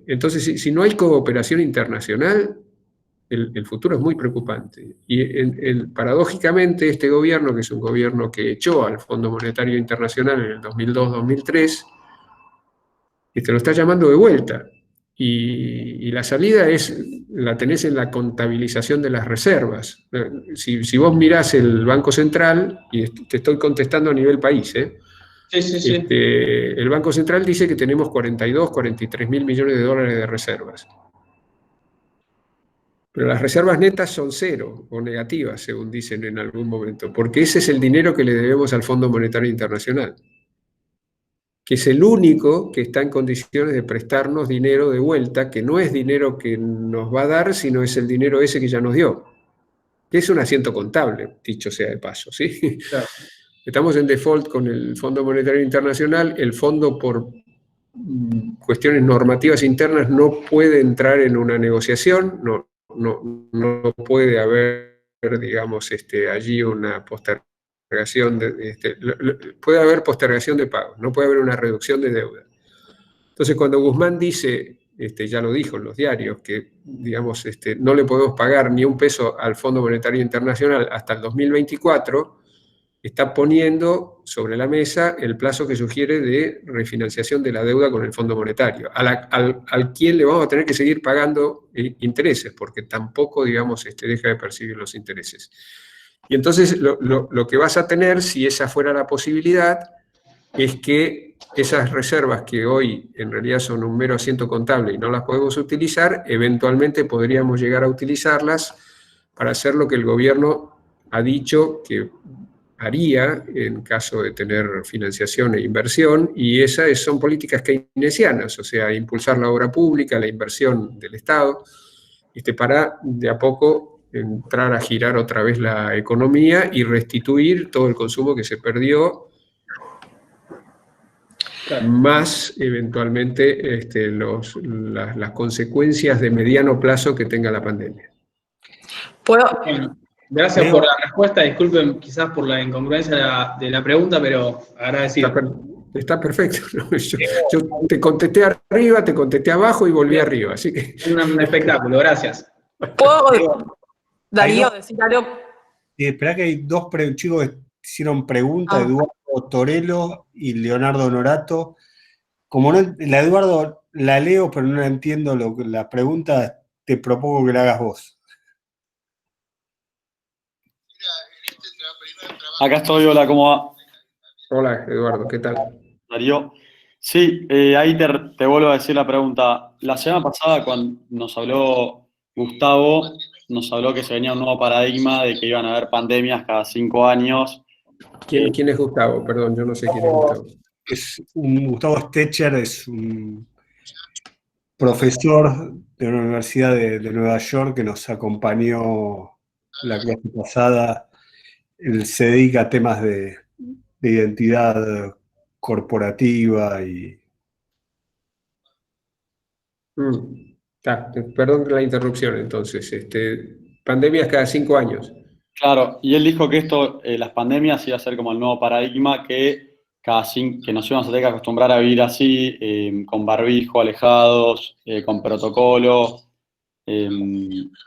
Entonces, si no hay cooperación internacional, el futuro es muy preocupante. Y paradójicamente este gobierno, que es un gobierno que echó al Fondo Monetario Internacional en el 2002-2003, lo está llamando de vuelta. Y la salida la tenés en la contabilización de las reservas. Si vos mirás el Banco Central, y te estoy contestando a nivel país, Sí. El Banco Central dice que tenemos 43 mil millones de dólares de reservas. Pero las reservas netas son 0 o negativas, según dicen en algún momento, porque ese es el dinero que le debemos al Fondo Monetario Internacional, que es el único que está en condiciones de prestarnos dinero de vuelta, que no es dinero que nos va a dar, sino es el dinero ese que ya nos dio, que es un asiento contable, dicho sea de paso, ¿sí? Claro. Estamos en default con el Fondo Monetario Internacional. El fondo, por cuestiones normativas internas, no puede entrar en una negociación, no puede haber, digamos, allí una postergación, puede haber postergación de pagos, no puede haber una reducción de deuda. Entonces, cuando Guzmán dice, ya lo dijo en los diarios, que, digamos, no le podemos pagar ni un peso al Fondo Monetario Internacional hasta el 2024, está poniendo sobre la mesa el plazo que sugiere de refinanciación de la deuda con el Fondo Monetario, al quien le vamos a tener que seguir pagando intereses, porque tampoco, digamos, deja de percibir los intereses. Y entonces lo que vas a tener, si esa fuera la posibilidad, es que esas reservas que hoy en realidad son un mero asiento contable y no las podemos utilizar, eventualmente podríamos llegar a utilizarlas para hacer lo que el gobierno ha dicho que haría en caso de tener financiación e inversión, y esas son políticas keynesianas, o sea, impulsar la obra pública, la inversión del Estado, para de a poco entrar a girar otra vez la economía y restituir todo el consumo que se perdió, más eventualmente las consecuencias de mediano plazo que tenga la pandemia. Bueno, gracias por la respuesta. Disculpen quizás por la incongruencia de la pregunta, pero agradecido. Está perfecto, ¿no? Yo te contesté arriba, te contesté abajo y volví arriba, así que... Un espectáculo, gracias. ¿Puedo, Darío, decir algo? Esperá que hay dos chicos que hicieron preguntas, Eduardo Torello y Leonardo Norato. Como no, la Eduardo la leo, pero no la entiendo la pregunta, te propongo que la hagas vos. Acá estoy, hola, ¿cómo va? Hola, Eduardo, ¿qué tal? Darío. Sí, ahí te vuelvo a decir la pregunta. La semana pasada, cuando nos habló Gustavo, nos habló que se venía un nuevo paradigma de que iban a haber pandemias cada 5 años. ¿Quién es Gustavo? Perdón, yo no sé quién es Gustavo. Gustavo Stecher es un profesor de una universidad de Nueva York que nos acompañó la clase pasada. Él se dedica a temas de identidad corporativa y... Perdón la interrupción, entonces. Pandemias cada 5 años. Claro, y él dijo que las pandemias iba a ser como el nuevo paradigma que que nos íbamos a tener que acostumbrar a vivir así, con barbijo, alejados, con protocolo,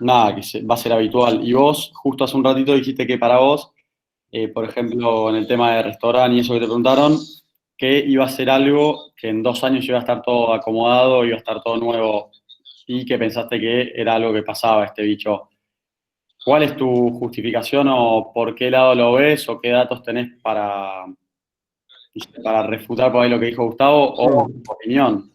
nada, que va a ser habitual. Y vos, justo hace un ratito dijiste que para vos, por ejemplo, en el tema de restaurante y eso que te preguntaron, que iba a ser algo que en 2 años iba a estar todo acomodado, iba a estar todo nuevo, y que pensaste que era algo que pasaba, este bicho. ¿Cuál es tu justificación o por qué lado lo ves o qué datos tenés para refutar por ahí lo que dijo Gustavo o tu opinión?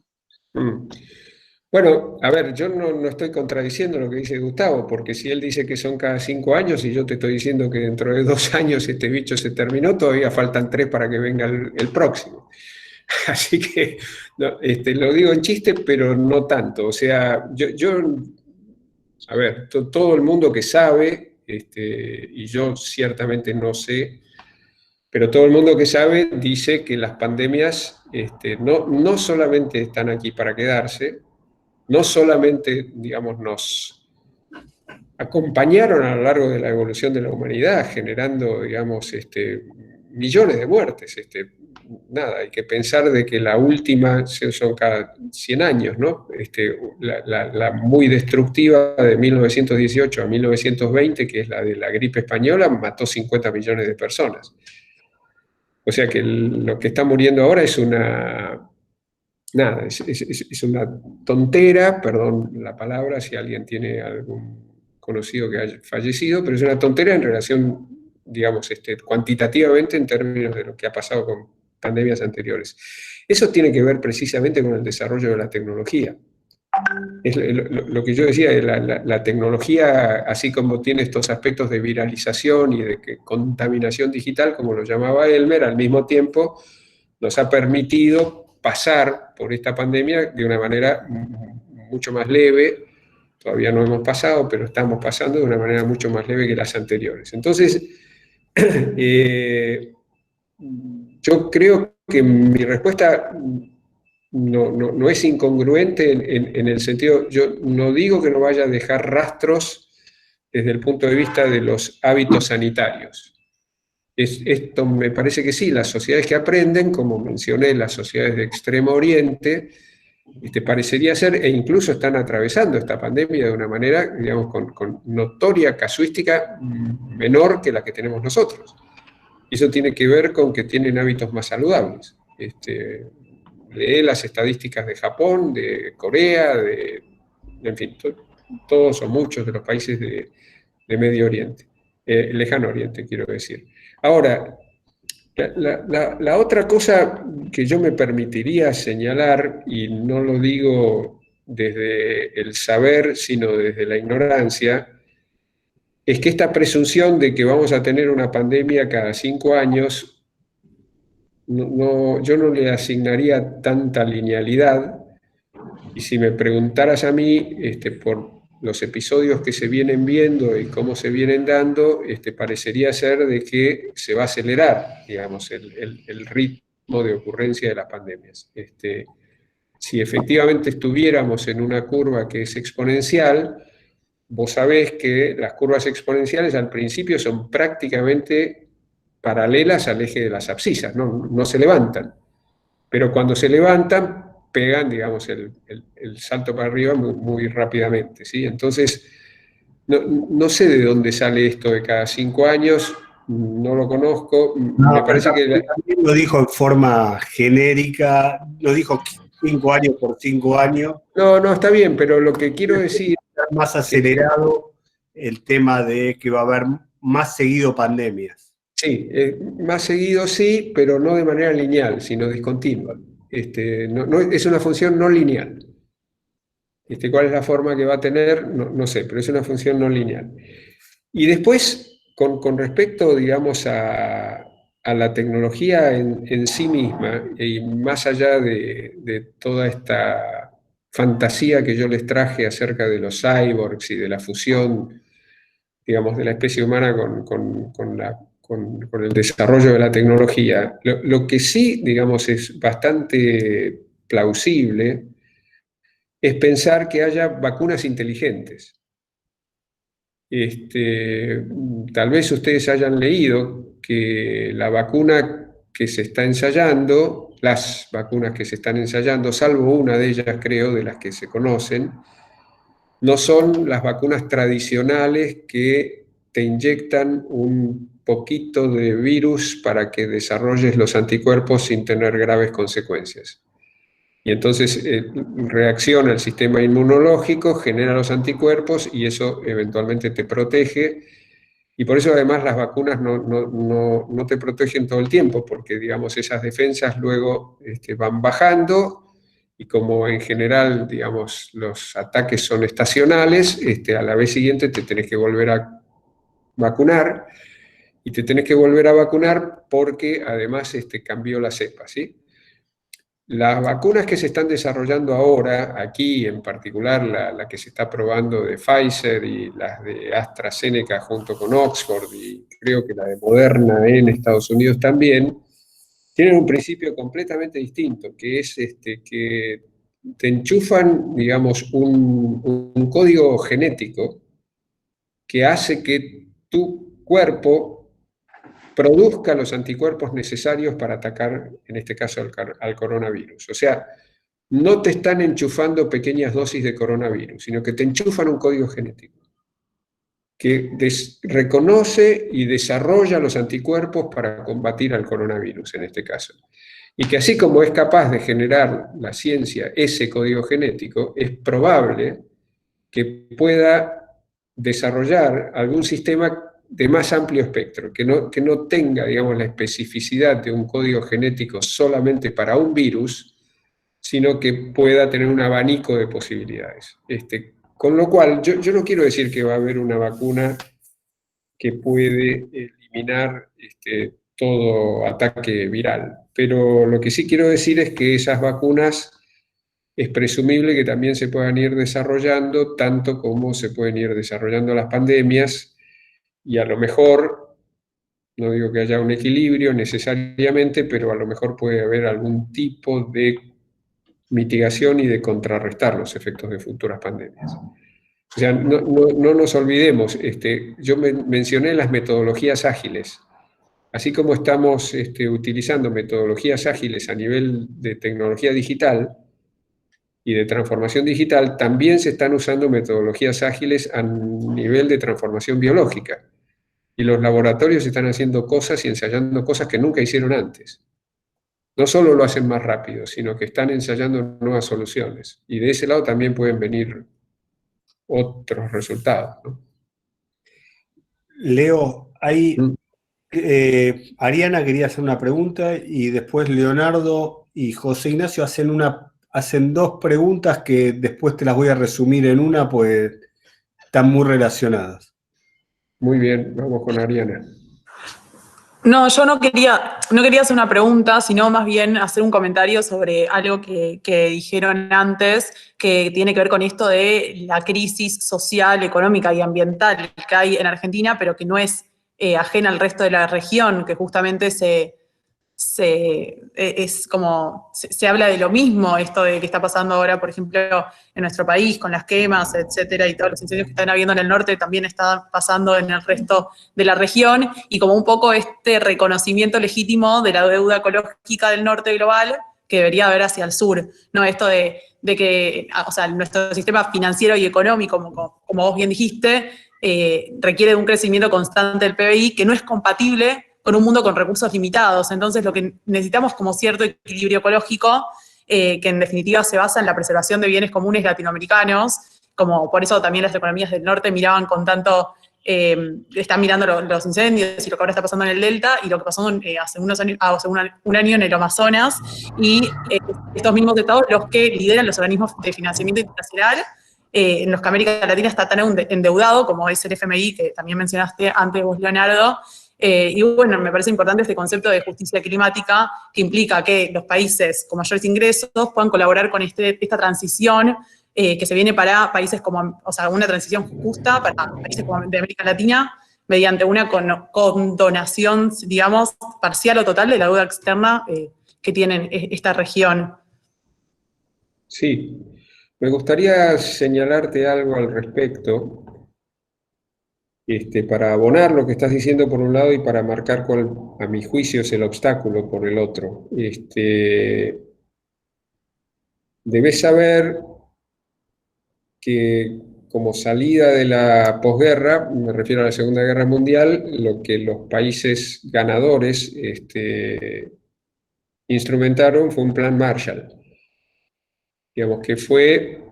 Bueno, a ver, yo no estoy contradiciendo lo que dice Gustavo, porque si él dice que son cada 5 años y yo te estoy diciendo que dentro de 2 años este bicho se terminó, todavía faltan 3 para que venga el próximo. Así que lo digo en chiste, pero no tanto. O sea, a ver, todo el mundo que sabe, y yo ciertamente no sé, pero todo el mundo que sabe dice que las pandemias no solamente están aquí para quedarse, no solamente, digamos, nos acompañaron a lo largo de la evolución de la humanidad, generando, digamos, millones de muertes. Nada, hay que pensar de que la última son cada 100 años, ¿no? La muy destructiva de 1918 a 1920, que es la de la gripe española, mató 50 millones de personas. O sea que lo que está muriendo ahora es una tontera, perdón la palabra, si alguien tiene algún conocido que haya fallecido, pero es una tontera en relación, digamos, cuantitativamente en términos de lo que ha pasado con pandemias anteriores. Eso tiene que ver precisamente con el desarrollo de la tecnología. Es lo que yo decía, la tecnología, así como tiene estos aspectos de viralización y de contaminación digital, como lo llamaba Elmer, al mismo tiempo nos ha permitido pasar por esta pandemia de una manera mucho más leve. Todavía no hemos pasado, pero estamos pasando de una manera mucho más leve que las anteriores. Entonces, yo creo que mi respuesta no es incongruente en el sentido, yo no digo que no vaya a dejar rastros desde el punto de vista de los hábitos sanitarios. Esto me parece que sí, las sociedades que aprenden, como mencioné, las sociedades de Extremo Oriente, parecería ser, e incluso están atravesando esta pandemia de una manera, digamos, con notoria casuística menor que la que tenemos nosotros. Y eso tiene que ver con que tienen hábitos más saludables. Lee las estadísticas de Japón, de Corea, en fin, todos o muchos de los países de Medio Oriente, Lejano Oriente, quiero decir. Ahora, la otra cosa que yo me permitiría señalar, y no lo digo desde el saber, sino desde la ignorancia, es que esta presunción de que vamos a tener una pandemia cada 5 años, yo no le asignaría tanta linealidad, y si me preguntaras a mí, por los episodios que se vienen viendo y cómo se vienen dando, parecería ser de que se va a acelerar, digamos, el ritmo de ocurrencia de las pandemias. Si efectivamente estuviéramos en una curva que es exponencial, vos sabés que las curvas exponenciales al principio son prácticamente paralelas al eje de las abscisas, no se levantan. Pero cuando se levantan, pegan, digamos, el salto para arriba muy, muy rápidamente, ¿sí? Entonces, no sé de dónde sale esto de cada 5 años, no lo conozco. Me parece que también lo dijo en forma genérica, lo dijo 5 años por 5 años. No, está bien, pero lo que quiero decir... Más acelerado el tema de que va a haber más seguido pandemias. Sí, más seguido sí, pero no de manera lineal, sino discontinua. Es una función no lineal. ¿Cuál es la forma que va a tener? No sé, pero es una función no lineal. Y después, con respecto, digamos, a la tecnología en sí misma, y más allá de toda esta fantasía que yo les traje acerca de los cyborgs y de la fusión, digamos, de la especie humana con el desarrollo de la tecnología, lo que sí, digamos, es bastante plausible es pensar que haya vacunas inteligentes. Tal vez ustedes hayan leído que la vacuna que se está ensayando, las vacunas que se están ensayando, salvo una de ellas, creo, de las que se conocen, no son las vacunas tradicionales que te inyectan un poquito de virus para que desarrolles los anticuerpos sin tener graves consecuencias. Y entonces reacciona el sistema inmunológico, genera los anticuerpos y eso eventualmente te protege. Y por eso además las vacunas no te protegen todo el tiempo, porque digamos esas defensas luego van bajando y como en general digamos los ataques son estacionales, a la vez siguiente te tenés que volver a vacunar y te tenés que volver a vacunar porque además cambió la cepa, ¿sí? Las vacunas que se están desarrollando ahora, aquí en particular la que se está probando de Pfizer y las de AstraZeneca junto con Oxford y creo que la de Moderna en Estados Unidos también, tienen un principio completamente distinto, que es que te enchufan, digamos, un código genético que hace que tu cuerpo produzca los anticuerpos necesarios para atacar, en este caso, al coronavirus. O sea, no te están enchufando pequeñas dosis de coronavirus, sino que te enchufan un código genético que reconoce y desarrolla los anticuerpos para combatir al coronavirus, en este caso. Y que así como es capaz de generar la ciencia ese código genético, es probable que pueda desarrollar algún sistema de más amplio espectro, que no tenga, digamos, la especificidad de un código genético solamente para un virus, sino que pueda tener un abanico de posibilidades. Con lo cual, yo no quiero decir que va a haber una vacuna que puede eliminar todo ataque viral, pero lo que sí quiero decir es que esas vacunas es presumible que también se puedan ir desarrollando, tanto como se pueden ir desarrollando las pandemias, y a lo mejor, no digo que haya un equilibrio necesariamente, pero a lo mejor puede haber algún tipo de mitigación y de contrarrestar los efectos de futuras pandemias. O sea, no nos olvidemos, yo mencioné las metodologías ágiles. Así como estamos utilizando metodologías ágiles a nivel de tecnología digital y de transformación digital, también se están usando metodologías ágiles a nivel de transformación biológica. Y los laboratorios están haciendo cosas y ensayando cosas que nunca hicieron antes. No solo lo hacen más rápido, sino que están ensayando nuevas soluciones. Y de ese lado también pueden venir otros resultados, ¿no? Leo, Ariana quería hacer una pregunta y después Leonardo y José Ignacio hacen 2 preguntas que después te las voy a resumir en una, pues están muy relacionadas. Muy bien, vamos con Ariana. No, yo no quería hacer una pregunta, sino más bien hacer un comentario sobre algo que dijeron antes, que tiene que ver con esto de la crisis social, económica y ambiental que hay en Argentina, pero que no es ajena al resto de la región, que justamente se habla de lo mismo, esto de que está pasando ahora, por ejemplo, en nuestro país, con las quemas, etcétera, y todos los incendios que están habiendo en el norte, también está pasando en el resto de la región, y como un poco este reconocimiento legítimo de la deuda ecológica del norte global que debería haber hacia el sur, ¿no? Esto de que, o sea, nuestro sistema financiero y económico, como vos bien dijiste, requiere de un crecimiento constante del PBI que no es compatible con un mundo con recursos limitados. Entonces, lo que necesitamos como cierto equilibrio ecológico, que en definitiva se basa en la preservación de bienes comunes latinoamericanos, como por eso también las economías del norte miraban con tanto, están mirando los incendios y lo que ahora está pasando en el Delta y lo que pasó hace unos años, hace un año en el Amazonas, y estos mismos estados los que lideran los organismos de financiamiento internacional, en los que América Latina está tan endeudado como es el FMI, que también mencionaste antes vos, Leonardo. Y bueno, me parece importante este concepto de justicia climática, que implica que los países con mayores ingresos puedan colaborar con esta transición que se viene para países como, o sea, una transición justa para países como de América Latina, mediante una condonación, digamos, parcial o total de la deuda externa que tiene esta región. Sí, me gustaría señalarte algo al respecto, para abonar lo que estás diciendo por un lado y para marcar cuál, a mi juicio, es el obstáculo por el otro. Debes saber que como salida de la posguerra, me refiero a la Segunda Guerra Mundial, lo que los países ganadores instrumentaron fue un plan Marshall, digamos, que fue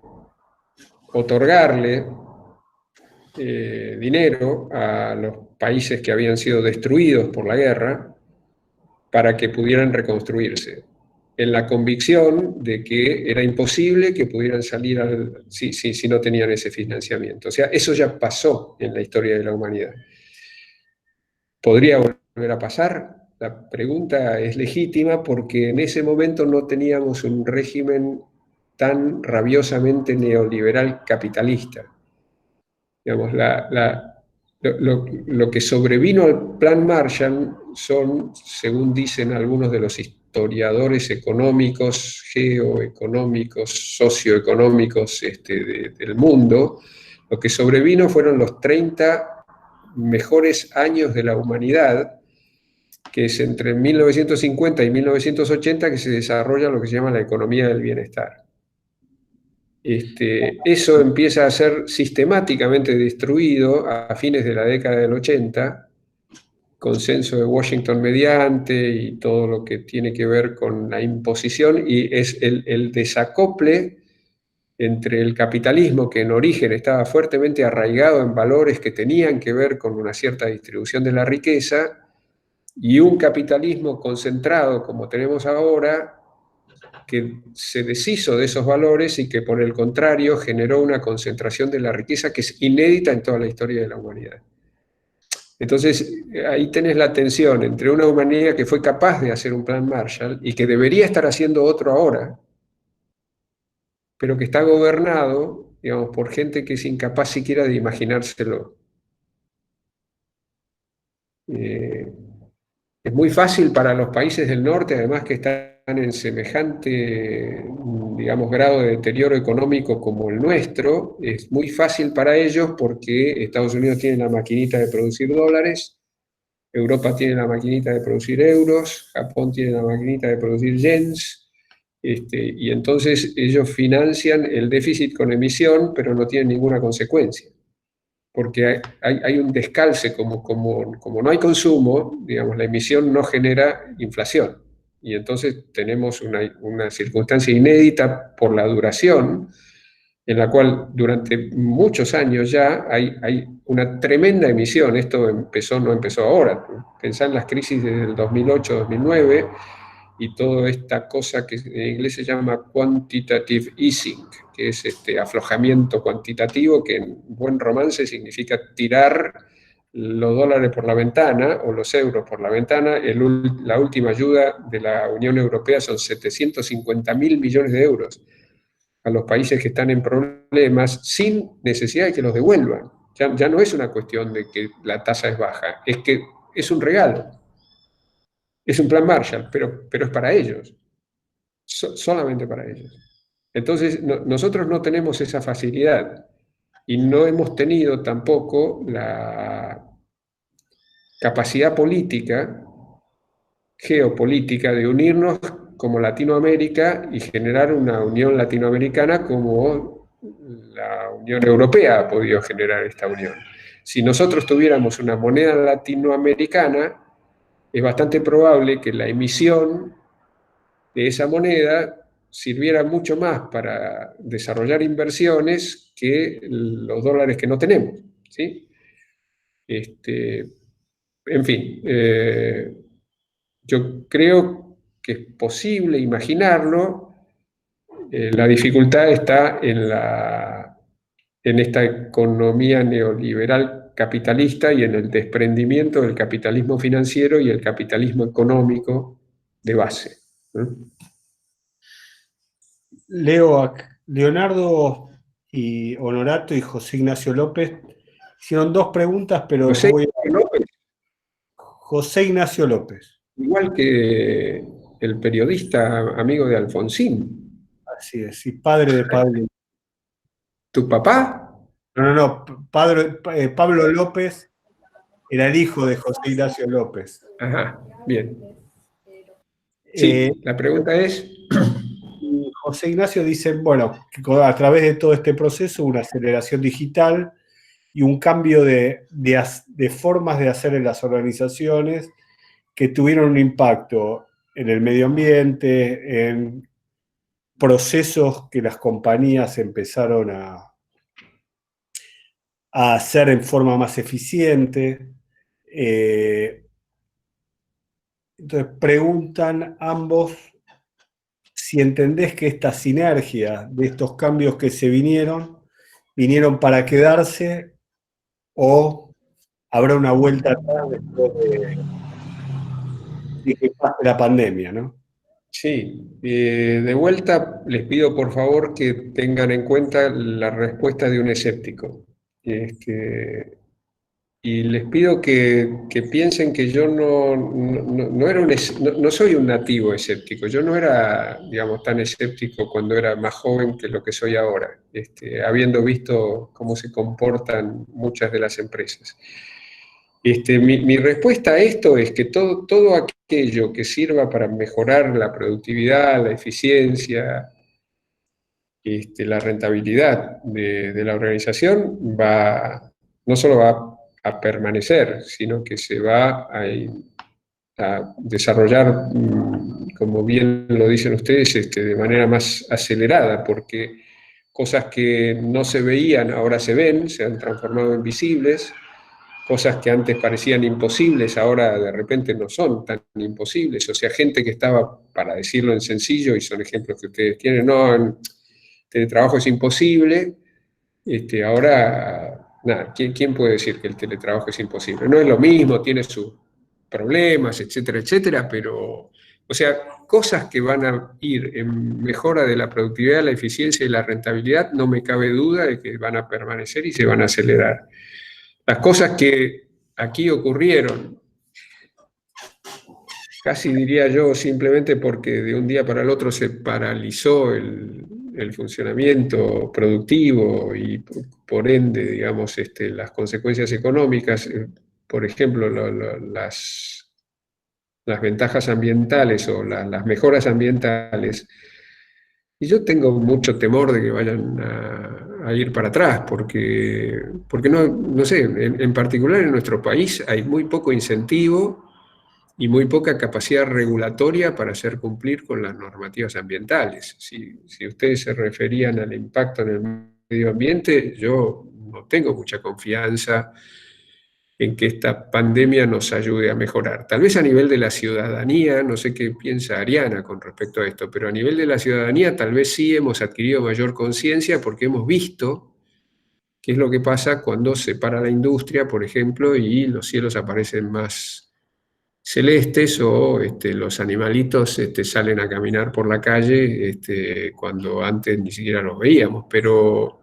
otorgarle dinero a los países que habían sido destruidos por la guerra para que pudieran reconstruirse, en la convicción de que era imposible que pudieran salir si no tenían ese financiamiento. O sea, eso ya pasó en la historia de la humanidad. ¿Podría volver a pasar? La pregunta es legítima porque en ese momento no teníamos un régimen tan rabiosamente neoliberal capitalista. Digamos, lo que sobrevino al Plan Marshall son, según dicen algunos de los historiadores económicos, geoeconómicos, socioeconómicos del mundo, lo que sobrevino fueron los 30 mejores años de la humanidad, que es entre 1950 y 1980 que se desarrolla lo que se llama la economía del bienestar. Eso empieza a ser sistemáticamente destruido a fines de la década del 80, consenso de Washington mediante y todo lo que tiene que ver con la imposición, y es el desacople entre el capitalismo, que en origen estaba fuertemente arraigado en valores que tenían que ver con una cierta distribución de la riqueza, y un capitalismo concentrado como tenemos ahora, que se deshizo de esos valores y que por el contrario generó una concentración de la riqueza que es inédita en toda la historia de la humanidad. Entonces, ahí tenés la tensión entre una humanidad que fue capaz de hacer un plan Marshall y que debería estar haciendo otro ahora, pero que está gobernado, digamos, por gente que es incapaz siquiera de imaginárselo. Es muy fácil para los países del norte, además que están en semejante, digamos, grado de deterioro económico como el nuestro, es muy fácil para ellos porque Estados Unidos tiene la maquinita de producir dólares, Europa tiene la maquinita de producir euros, Japón tiene la maquinita de producir yens, y entonces ellos financian el déficit con emisión, pero no tienen ninguna consecuencia. Porque hay un descalce, como no hay consumo, digamos, la emisión no genera inflación. Y entonces tenemos una circunstancia inédita por la duración, en la cual durante muchos años ya hay una tremenda emisión. Esto no empezó ahora. Pensá en las crisis desde el 2008-2009 y toda esta cosa que en inglés se llama quantitative easing, que es aflojamiento cuantitativo, que en buen romance significa tirar los dólares por la ventana o los euros por la ventana. La última ayuda de la Unión Europea son 750.000 millones de euros a los países que están en problemas sin necesidad de que los devuelvan. Ya no es una cuestión de que la tasa es baja, es que es un regalo. Es un plan Marshall, pero es para ellos, solamente para ellos. Entonces, nosotros no tenemos esa facilidad y no hemos tenido tampoco la capacidad política, geopolítica, de unirnos como Latinoamérica y generar una unión latinoamericana como la Unión Europea ha podido generar esta unión. Si nosotros tuviéramos una moneda latinoamericana, es bastante probable que la emisión de esa moneda sirviera mucho más para desarrollar inversiones que los dólares que no tenemos, ¿sí? En fin, yo creo que es posible imaginarlo. La dificultad está en esta economía neoliberal capitalista y en el desprendimiento del capitalismo financiero y el capitalismo económico de base, ¿no? Leo, Leonardo y Honorato y José Ignacio López hicieron dos preguntas, pero José Ignacio López. Igual que el periodista amigo de Alfonsín. Así es, y padre de Pablo. ¿Tu papá? No, Pablo López era el hijo de José Ignacio López. Ajá, bien. Sí, la pregunta es... José Ignacio dice, bueno, que a través de todo este proceso, una aceleración digital y un cambio de formas de hacer en las organizaciones que tuvieron un impacto en el medio ambiente, en procesos que las compañías empezaron a hacer en forma más eficiente. Entonces preguntan ambos si entendés que esta sinergia de estos cambios que se vinieron para quedarse o habrá una vuelta atrás después de que pase la pandemia, ¿no? Sí, de vuelta les pido por favor que tengan en cuenta la respuesta de un escéptico. Y les pido que piensen que yo no soy un nativo escéptico. Yo no era, digamos, tan escéptico cuando era más joven que lo que soy ahora, habiendo visto cómo se comportan muchas de las empresas. Mi respuesta a esto es que todo aquello que sirva para mejorar la productividad, la eficiencia, la rentabilidad de la organización no solo va a permanecer, sino que se va a desarrollar, como bien lo dicen ustedes, de manera más acelerada, porque cosas que no se veían ahora se ven, se han transformado en visibles. Cosas que antes parecían imposibles, ahora de repente no son tan imposibles. O sea, gente que estaba, para decirlo en sencillo, y son ejemplos que ustedes tienen, no, el teletrabajo es imposible, ahora, nada, ¿quién puede decir que el teletrabajo es imposible? No es lo mismo, tiene sus problemas, etcétera, etcétera, pero, o sea, cosas que van a ir en mejora de la productividad, la eficiencia y la rentabilidad, no me cabe duda de que van a permanecer y se van a acelerar. Las cosas que aquí ocurrieron, casi diría yo simplemente porque de un día para el otro se paralizó el funcionamiento productivo y por ende, digamos, las consecuencias económicas, por ejemplo, las ventajas ambientales o las mejoras ambientales. Y yo tengo mucho temor de que vayan a ir para atrás, porque no sé, en particular en nuestro país hay muy poco incentivo y muy poca capacidad regulatoria para hacer cumplir con las normativas ambientales. Si ustedes se referían al impacto en el medio ambiente, yo no tengo mucha confianza en que esta pandemia nos ayude a mejorar. Tal vez a nivel de la ciudadanía, no sé qué piensa Ariana con respecto a esto, pero a nivel de la ciudadanía tal vez sí hemos adquirido mayor conciencia porque hemos visto que es lo que pasa cuando se para la industria, por ejemplo, y los cielos aparecen más celestes o los animalitos salen a caminar por la calle cuando antes ni siquiera los veíamos. Pero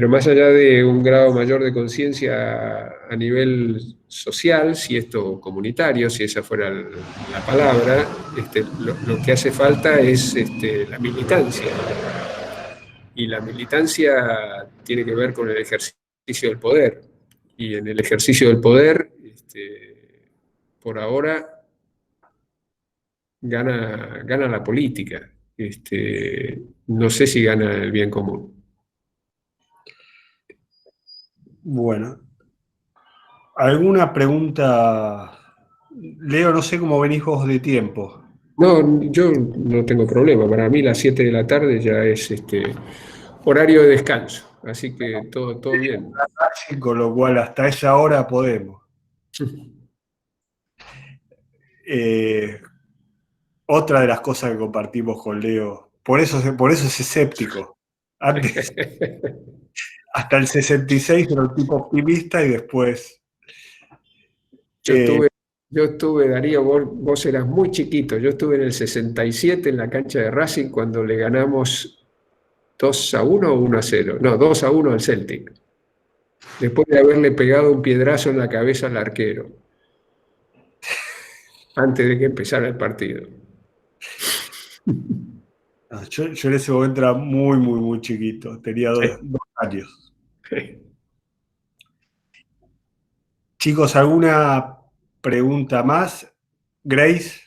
más allá de un grado mayor de conciencia a nivel social, si esto comunitario, si esa fuera la palabra, lo que hace falta es la militancia. Y la militancia tiene que ver con el ejercicio del poder. Y en el ejercicio del poder, por ahora, gana la política. No sé si gana el bien común. Bueno, ¿alguna pregunta? Leo, no sé cómo venís vos de tiempo. No, yo no tengo problema. Para mí las 7 de la tarde ya es horario de descanso. Así que todo bien. Con lo cual hasta esa hora podemos. Otra de las cosas que compartimos con Leo, por eso es escéptico. Antes, hasta el 66 era un tipo optimista y después... Yo estuve, Darío, vos eras muy chiquito, yo estuve en el 67 en la cancha de Racing cuando le ganamos 2-1 o 1-0, no, 2-1 al Celtic, después de haberle pegado un piedrazo en la cabeza al arquero, antes de que empezara el partido. Yo en ese momento era muy, muy, muy chiquito, tenía 2 años. Sí. Chicos, ¿alguna pregunta más? Grace.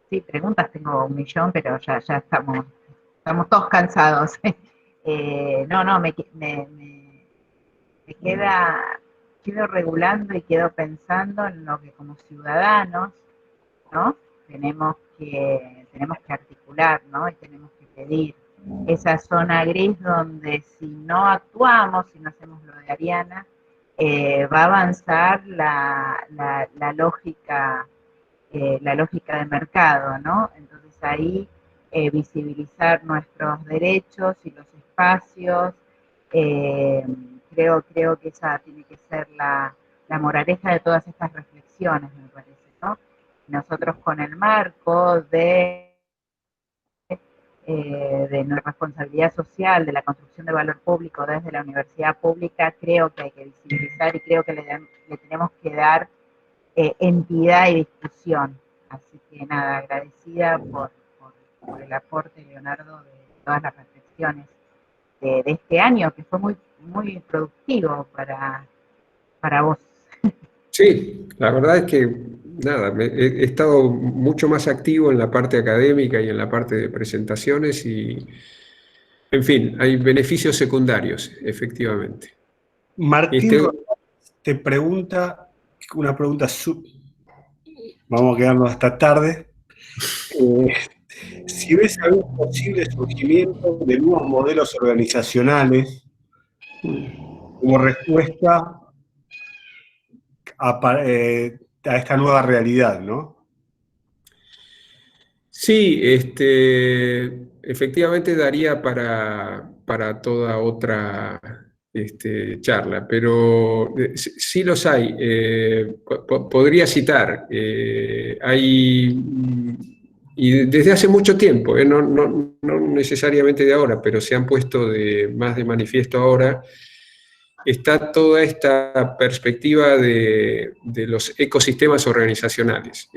Sí, preguntas tengo 1.000.000, pero ya estamos todos cansados. Quedo regulando y quedo pensando en lo que como ciudadanos, ¿no? Tenemos que articular, ¿no? Y tenemos que pedir esa zona gris donde si no actuamos, si no hacemos lo de Ariana, va a avanzar la lógica de mercado, ¿no? Entonces ahí visibilizar nuestros derechos y los espacios, creo que esa tiene que ser la moraleja de todas estas reflexiones, me parece, ¿no? Nosotros con el marco de nuestra responsabilidad social, de la construcción de valor público desde la universidad pública, creo que hay que visibilizar y creo que le tenemos que dar entidad y discusión. Así que nada, agradecida por el aporte, Leonardo, de todas las reflexiones de este año, que fue muy, muy productivo para vos. Sí, la verdad es que nada, he estado mucho más activo en la parte académica y en la parte de presentaciones y, en fin, hay beneficios secundarios, efectivamente. Martín te pregunta, una pregunta, vamos a quedarnos hasta tarde, si ves algún posible surgimiento de nuevos modelos organizacionales como respuesta a esta nueva realidad, ¿no? Sí, efectivamente daría para toda otra charla, pero sí los hay. Podría citar, y desde hace mucho tiempo, no necesariamente de ahora, pero se han puesto más de manifiesto ahora, está toda esta perspectiva de los ecosistemas organizacionales,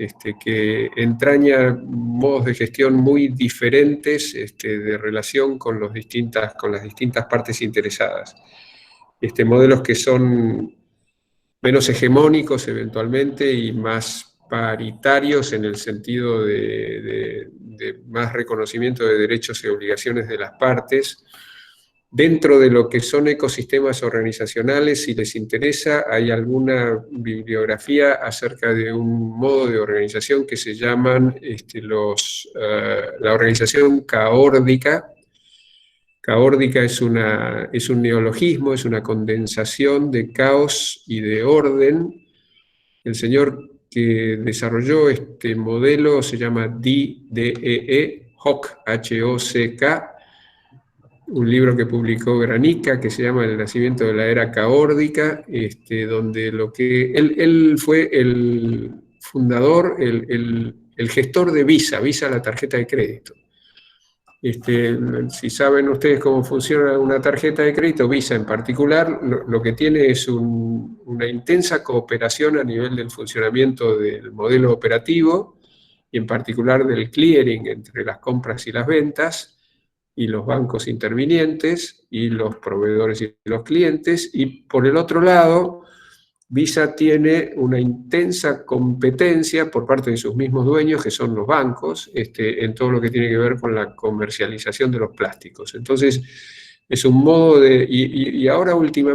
que entraña modos de gestión muy diferentes de relación con las distintas partes interesadas. Modelos que son menos hegemónicos eventualmente y más paritarios en el sentido de más reconocimiento de derechos y obligaciones de las partes. Dentro de lo que son ecosistemas organizacionales, si les interesa, hay alguna bibliografía acerca de un modo de organización que se llaman la organización caórdica. Caórdica es un neologismo, es una condensación de caos y de orden. El señor que desarrolló este modelo se llama D.E.E. Hock, H-O-C-K, un libro que publicó Granica que se llama El nacimiento de la era caórdica, donde él fue el fundador, el gestor de Visa, la tarjeta de crédito. Si saben ustedes cómo funciona una tarjeta de crédito, Visa en particular, lo que tiene es una intensa cooperación a nivel del funcionamiento del modelo operativo y en particular del clearing entre las compras y las ventas, y los bancos intervinientes, y los proveedores y los clientes, y por el otro lado, Visa tiene una intensa competencia por parte de sus mismos dueños, que son los bancos, en todo lo que tiene que ver con la comercialización de los plásticos. Entonces, es un modo de... Y ahora últimamente,